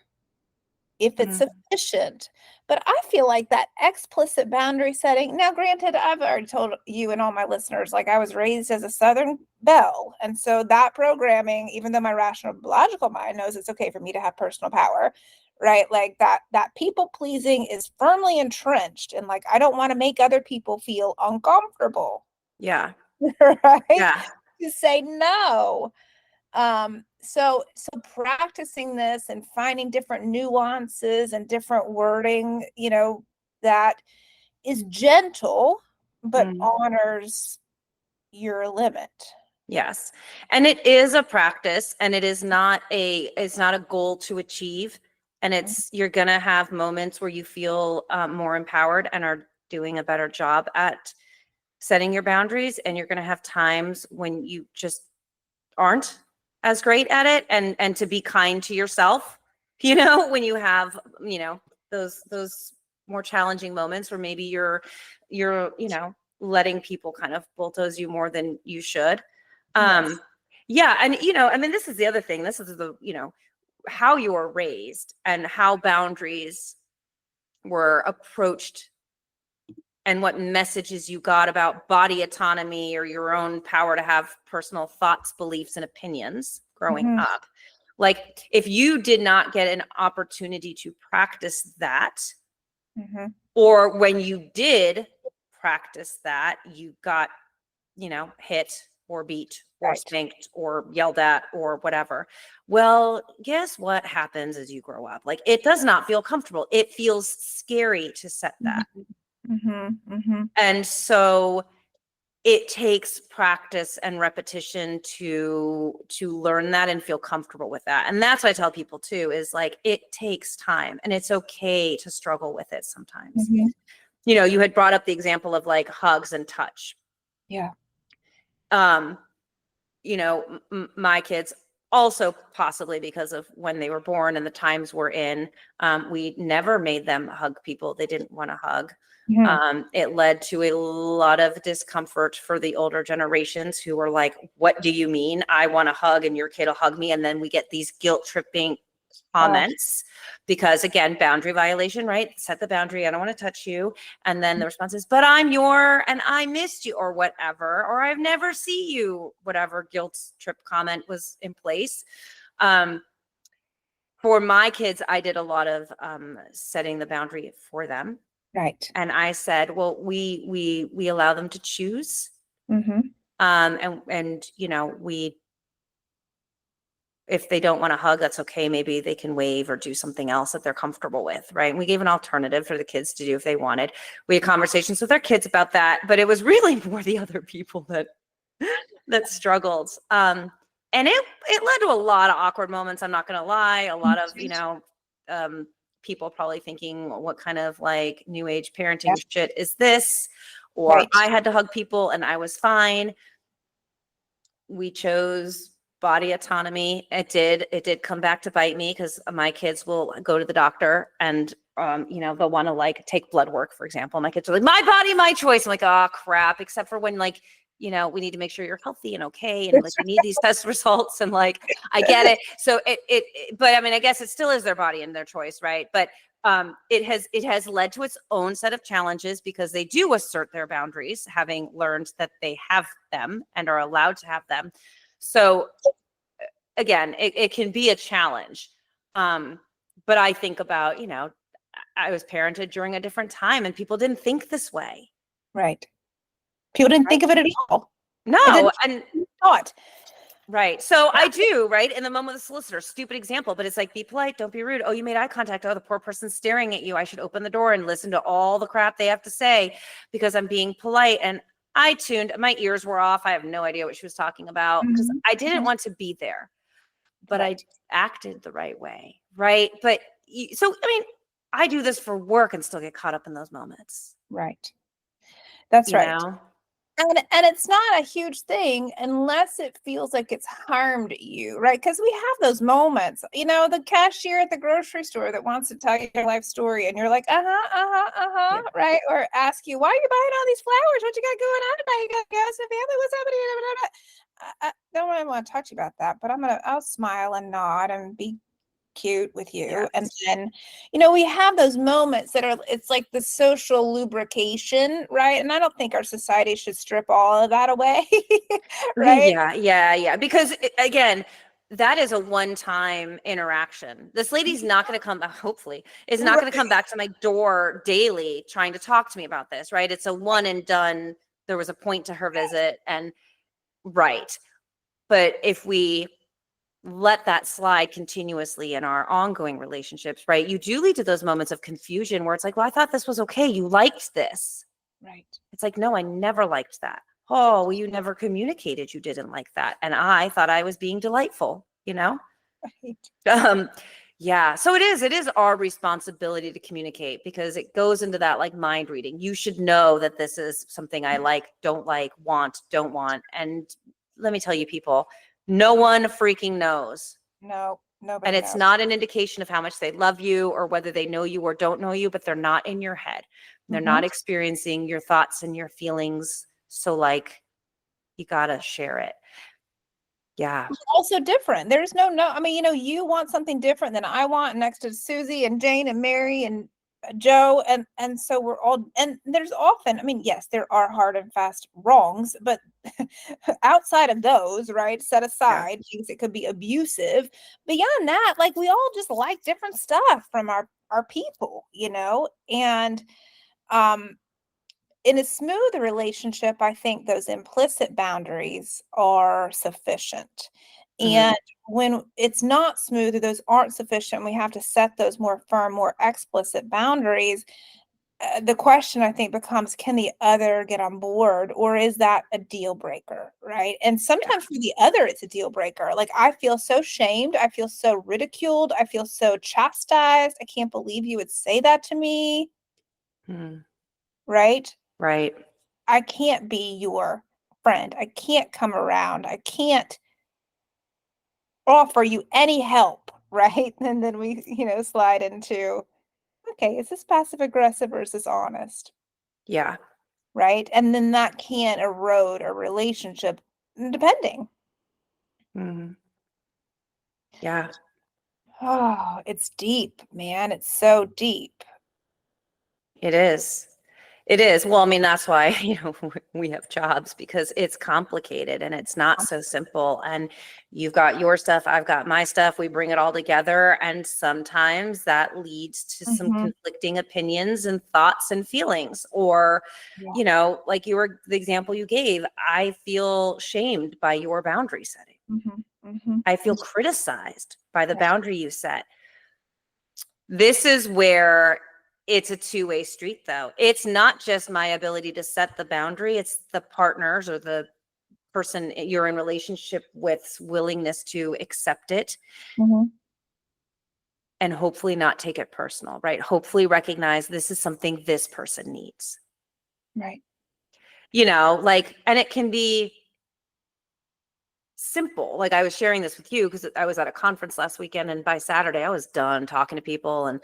if it's sufficient. But I feel like that explicit boundary setting. Now, granted, I've already told you and all my listeners, like I was raised as a Southern belle. And so that programming, even though my rational logical mind knows it's okay for me to have personal power, right? Like that people pleasing is firmly entrenched. And like I don't want to make other people feel uncomfortable. Yeah. Right? Yeah. To say no. So practicing this and finding different nuances and different wording, that is gentle but Mm. honors your limit. Yes. And it is a practice, and it's not a goal to achieve. And you're going to have moments where you feel more empowered and are doing a better job at setting your boundaries. And you're going to have times when you just aren't as great at it, and to be kind to yourself, when you have, those more challenging moments where maybe you're, letting people kind of bulldoze you more than you should. Yes. Yeah. And, I mean, this is the other thing. This is how you were raised and how boundaries were approached and what messages you got about body autonomy or your own power to have personal thoughts, beliefs, and opinions growing up. Like, if you did not get an opportunity to practice that, or when you did practice that, you got, hit or beat or Right. spanked or yelled at or whatever. Well, guess what happens as you grow up? Like, it does not feel comfortable. It feels scary to set that. And so it takes practice and repetition to learn that and feel comfortable with that. And that's what I tell people too, is like, it takes time, and it's okay to struggle with it sometimes. You had brought up the example of like hugs and touch. Yeah. My kids also, possibly because of when they were born and the times we're in, we never made them hug people they didn't want to hug. It led to a lot of discomfort for the older generations who were like, what do you mean I want to hug and your kid will hug me? And then we get these guilt tripping comments because, again, boundary violation, right? Set the boundary. I don't want to touch you. And then the response is, but I'm and I missed you, or whatever, or I've never see you, whatever guilt trip comment was in place. For my kids, I did a lot of setting the boundary for them. Right. And I said, well, we allow them to choose. And if they don't want to hug, that's okay. Maybe they can wave or do something else that they're comfortable with, right? And we gave an alternative for the kids to do if they wanted. We had conversations with our kids about that, but it was really more the other people that struggled. And it led to a lot of awkward moments. I'm not going to lie. A lot of, people probably thinking, what kind of like new age parenting shit is this? Or I had to hug people and I was fine. We chose body autonomy. It did come back to bite me, because my kids will go to the doctor and they'll want to like take blood work, for example. My kids are like, my body, my choice. I'm like, oh crap. Except for when like, we need to make sure you're healthy and okay, and like we need these test results, and like I get it. So but I mean, I guess it still is their body and their choice, right? But it has led to its own set of challenges, because they do assert their boundaries, having learned that they have them and are allowed to have them. So again, it can be a challenge. But I think about, I was parented during a different time and people didn't think this way. Right. People didn't think of it at all. No. And thought. Right. So I do, right? In the moment of the solicitor, stupid example, but it's like, be polite, don't be rude. Oh, you made eye contact. Oh, the poor person's staring at you. I should open the door and listen to all the crap they have to say because I'm being polite. And my ears were off. I have no idea what she was talking about, because I didn't want to be there, but I acted the right way. Right. But so, I mean, I do this for work and still get caught up in those moments. Right. That's right. Know? And it's not a huge thing unless it feels like it's harmed you, right? Because we have those moments, the cashier at the grocery store that wants to tell you your life story, and you're like, yeah. Right? Or ask you, why are you buying all these flowers? What you got going on tonight? You got gas and family? What's happening? I don't really want to talk to you about that, but I'll smile and nod and be cute with you. Yes. And then, you know, we have those moments that are, it's like the social lubrication, right? And I don't think our society should strip all of that away, right? Yeah. Because again, that is a one-time interaction. This lady's not going to come, hopefully, is not going to come back to my door daily trying to talk to me about this, right? It's a one and done. There was a point to her visit, and right. But if we let that slide continuously in our ongoing relationships, right, you do lead to those moments of confusion where it's like, well, I thought this was okay. You liked this. Right. It's like, no, I never liked that. Oh, well, you never communicated you didn't like that. And I thought I was being delightful, you know? Right. Yeah. So it is our responsibility to communicate, because it goes into that like mind reading. You should know that this is something I like, don't want, don't want. And let me tell you, people, no one freaking knows. No, nobody And it's knows. not an indication of how much they love you or whether they know you or don't know you, but they're not in your head. They're not experiencing your thoughts and your feelings. So like, you gotta share it. Yeah. Also different. There's no, I mean, you know, you want something different than I want next to Susie and Jane and Mary and Joe. And so we're all, and there's often, I mean, yes, there are hard and fast wrongs, but outside of those, right, set aside things that could be abusive. Beyond that, like we all just like different stuff from our people, you know, and in a smooth relationship, I think those implicit boundaries are sufficient. And when it's not smooth or those aren't sufficient, we have to set those more firm, more explicit boundaries. The question I think becomes, can the other get on board, or is that a deal breaker? Right. And sometimes for the other, it's a deal breaker. Like, I feel so shamed. I feel so ridiculed. I feel so chastised. I can't believe you would say that to me. Right. Right. I can't be your friend. I can't come around. I can't offer you any help, right? And then we, you know, slide into, okay, is this passive aggressive or is this honest? Yeah. Right? And then that can erode a relationship depending. Yeah. Oh, it's deep, man. It's so deep. It is. It is. Well, I mean, that's why, you know, we have jobs, because it's complicated and it's not so simple. And you've got your stuff, I've got my stuff. We bring it all together. And sometimes that leads to some conflicting opinions and thoughts and feelings. Or, you know, like the example you gave, I feel shamed by your boundary setting. I feel criticized by the boundary you set. This is where it's a two-way street, though. It's not just my ability to set the boundary. It's the partners or the person you're in relationship with's willingness to accept it and hopefully not take it personal, right? Hopefully recognize this is something this person needs. Right. You know, like, and it can be simple. Like, I was sharing this with you because I was at a conference last weekend, and by Saturday I was done talking to people, and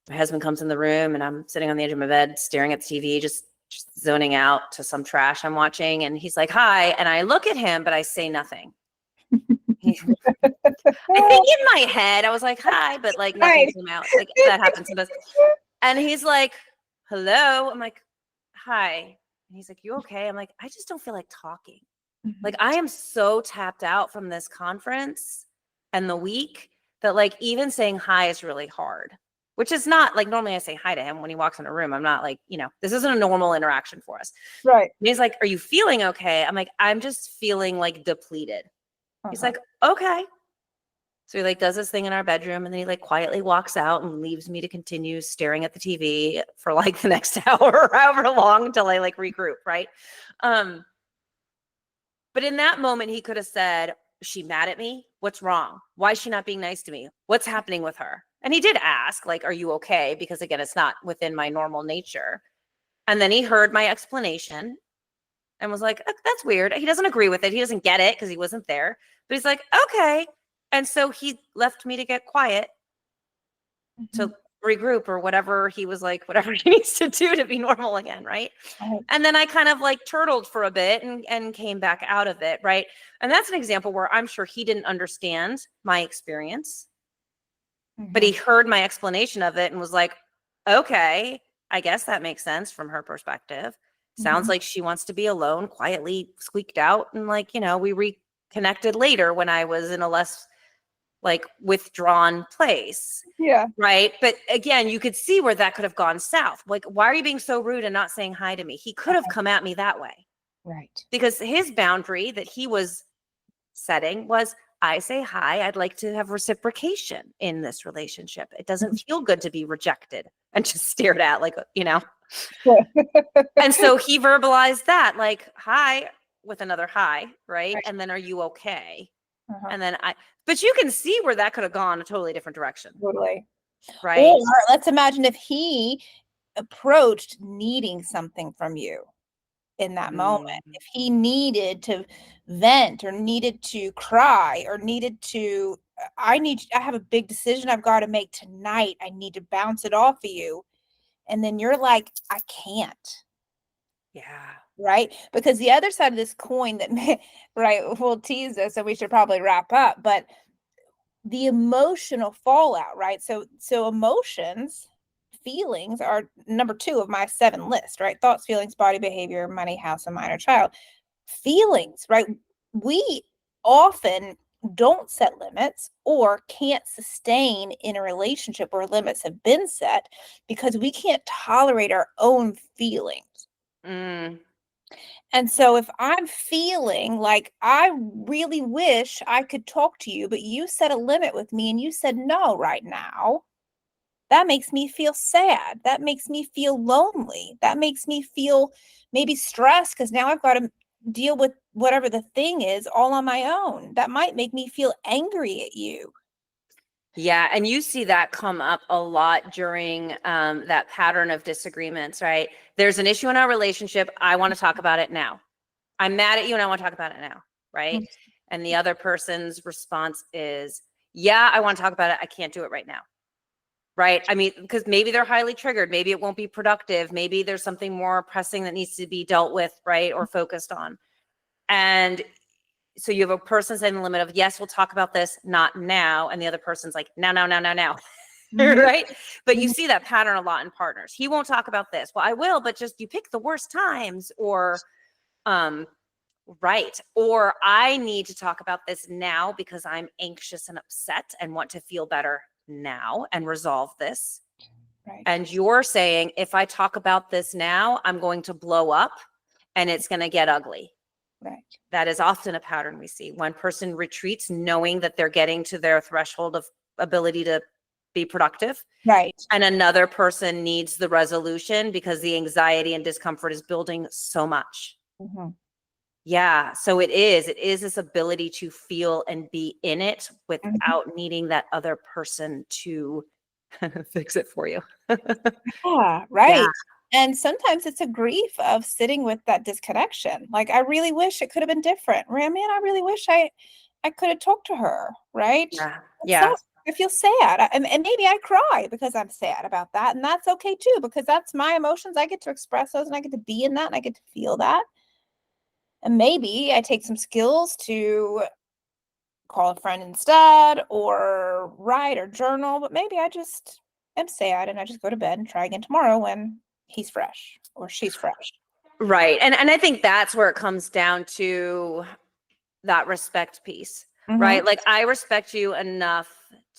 my husband comes in the room and I'm sitting on the edge of my bed staring at the TV, just zoning out to some trash I'm watching. And he's like, hi. And I look at him, but I say nothing. I think in my head, I was like, hi, but like nothing came out. Like, that happens to us. And he's like, hello. I'm like, hi. And he's like, you okay? I'm like, I just don't feel like talking. Like, I am so tapped out from this conference and the week that like even saying hi is really hard. Which is not like, normally I say hi to him when he walks in a room. I'm not like, you know, this isn't a normal interaction for us. Right. And he's like, are you feeling okay? I'm like, I'm just feeling like depleted. He's like, okay. So he like does this thing in our bedroom, and then he like quietly walks out and leaves me to continue staring at the TV for like the next hour or however long until I like regroup. Right. But in that moment, he could have said, is she mad at me? What's wrong? Why is she not being nice to me? What's happening with her? And he did ask, like, are you okay? Because again, it's not within my normal nature. And then he heard my explanation and was like, that's weird. He doesn't agree with it. He doesn't get it because he wasn't there. But he's like, okay. And so he left me to get quiet to regroup or whatever he was like, whatever he needs to do to be normal again. Right. And then I kind of like turtled for a bit and came back out of it. Right. And that's an example where I'm sure he didn't understand my experience. but he heard my explanation of it and was like, okay, I guess that makes sense from her perspective. Sounds like she wants to be alone, quietly squeaked out. And like, we reconnected later when I was in a less like withdrawn place. Yeah. Right. But again, you could see where that could have gone south. Like, why are you being so rude and not saying hi to me? He could have come at me that way. Right. Because his boundary that he was setting was, I say hi, I'd like to have reciprocation in this relationship. It doesn't feel good to be rejected and just stared at like, And so he verbalized that like, hi, with another hi, right? And then, are you okay? And then but you can see where that could have gone a totally different direction. Totally. Right. Or let's imagine if he approached needing something from you in that moment. If he needed to vent or needed to cry or needed to, I have a big decision I've got to make tonight. I need to bounce it off of you. And then you're like, I can't. Yeah. Right. Because the other side of this coin that, right, we'll tease this, so we should probably wrap up, but the emotional fallout, right? So emotions, feelings are number 2 of my 7 list, right? Thoughts, feelings, body, behavior, money, house, and minor child. Feelings, right? We often don't set limits or can't sustain in a relationship where limits have been set because we can't tolerate our own feelings. And so if I'm feeling like I really wish I could talk to you, but you set a limit with me and you said no right now, that makes me feel sad. That makes me feel lonely. That makes me feel maybe stressed because now I've got to deal with whatever the thing is all on my own. That might make me feel angry at you. Yeah. And you see that come up a lot during that pattern of disagreements, right? There's an issue in our relationship. I want to talk about it now. I'm mad at you and I want to talk about it now. Right. And the other person's response is, yeah, I want to talk about it. I can't do it right now. Right. I mean, because maybe they're highly triggered. Maybe it won't be productive. Maybe there's something more pressing that needs to be dealt with, right, or focused on. And so you have a person setting the limit of, yes, we'll talk about this, not now. And the other person's like, now. Right. But you see that pattern a lot in partners. He won't talk about this. Well, I will, but just you pick the worst times, or right. Or I need to talk about this now because I'm anxious and upset and want to feel better now and resolve this. Right. And you're saying, if I talk about this now, I'm going to blow up and it's going to get ugly. Right. That is often a pattern we see. One person retreats knowing that they're getting to their threshold of ability to be productive. Right. And another person needs the resolution because the anxiety and discomfort is building so much. Yeah. So it is this ability to feel and be in it without needing that other person to fix it for you. Yeah. Right. Yeah. And sometimes it's a grief of sitting with that disconnection. Like, I really wish it could have been different. Man, I really wish I could have talked to her. Right. Yeah. I feel sad. And maybe I cry because I'm sad about that. And that's okay too, because that's my emotions. I get to express those and I get to be in that and I get to feel that. And maybe I take some skills to call a friend instead or write or journal, but maybe I just am sad and I just go to bed and try again tomorrow when he's fresh or she's fresh. Right. And I think that's where it comes down to that respect piece, right? Like, I respect you enough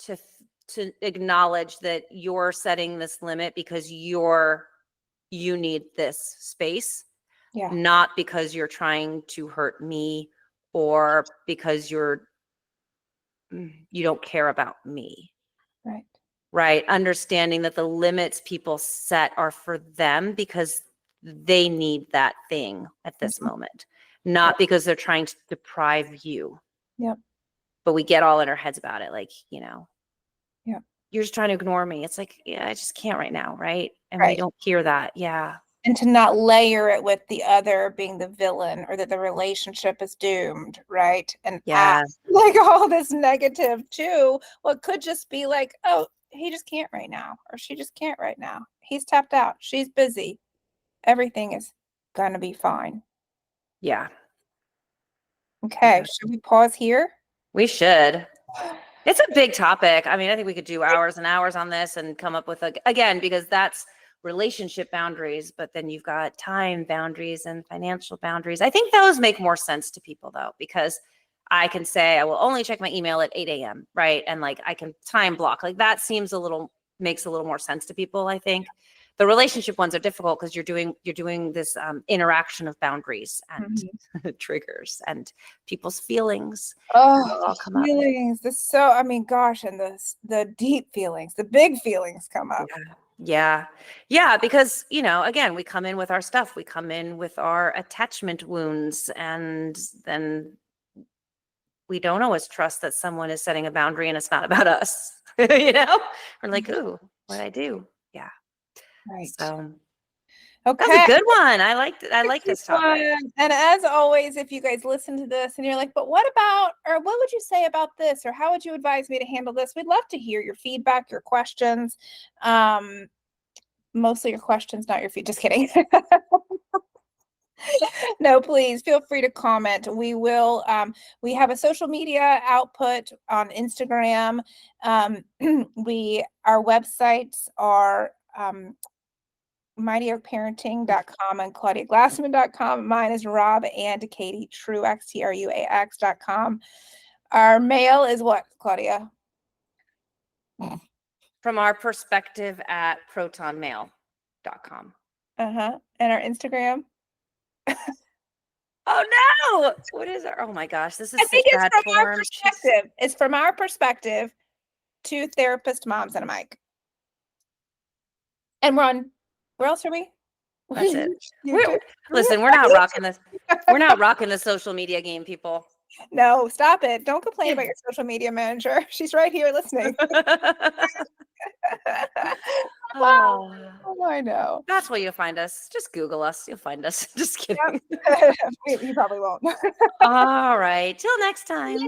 to acknowledge that you're setting this limit because you need this space. Yeah. Not because you're trying to hurt me or because you don't care about me. Right. Right. Understanding that the limits people set are for them because they need that thing at this moment, not because they're trying to deprive you. Yep. But we get all in our heads about it. Like, yeah, you're just trying to ignore me. It's like, yeah, I just can't right now. Right. And we don't hear that. Yeah. And to not layer it with the other being the villain or that the relationship is doomed, right? And like all this negative too. Well, it could just be like, oh, he just can't right now, or she just can't right now. He's tapped out. She's busy. Everything is gonna be fine. Yeah. Okay. Should we pause here? We should. It's a big topic. I mean, I think we could do hours and hours on this and come up with again, because that's relationship boundaries, but then you've got time boundaries and financial boundaries. I think those make more sense to people though, because I can say I will only check my email at 8 a.m. Right. And like I can time block. Like that makes a little more sense to people, I think. The relationship ones are difficult because you're doing this interaction of boundaries and triggers and people's feelings. Oh, All come up. feelings. I mean, gosh, and the deep feelings, the big feelings come up. Yeah. Because, again, we come in with our stuff. We come in with our attachment wounds, and then we don't always trust that someone is setting a boundary and it's not about us. We're like, ooh, what'd I do? Yeah. Right. So okay. That's a good one. I like this topic. And as always, if you guys listen to this and you're like, but what about, or what would you say about this? Or how would you advise me to handle this? We'd love to hear your feedback, your questions. Mostly your questions, not your feedback. Just kidding. No, please feel free to comment. We will, we have a social media output on Instagram. Our websites are, mightyoakparenting.com and claudiaglassman.com. Mine is Rob and Katie Truax, TRUAX.com. Our mail is what, Claudia? From our perspective at protonmail.com. And our Instagram? Oh no! What is it? Oh my gosh, this is I think such it's bad from our form. perspective. It's from our perspective, 2 therapist moms and a mic. And where else are we? That's it. Listen, we're not rocking this. We're not rocking the social media game, people. No, stop it. Don't complain about your social media manager. She's right here listening. Oh, I know. That's where you'll find us. Just Google us. You'll find us. Just kidding. Yep. You probably won't. All right. Till next time.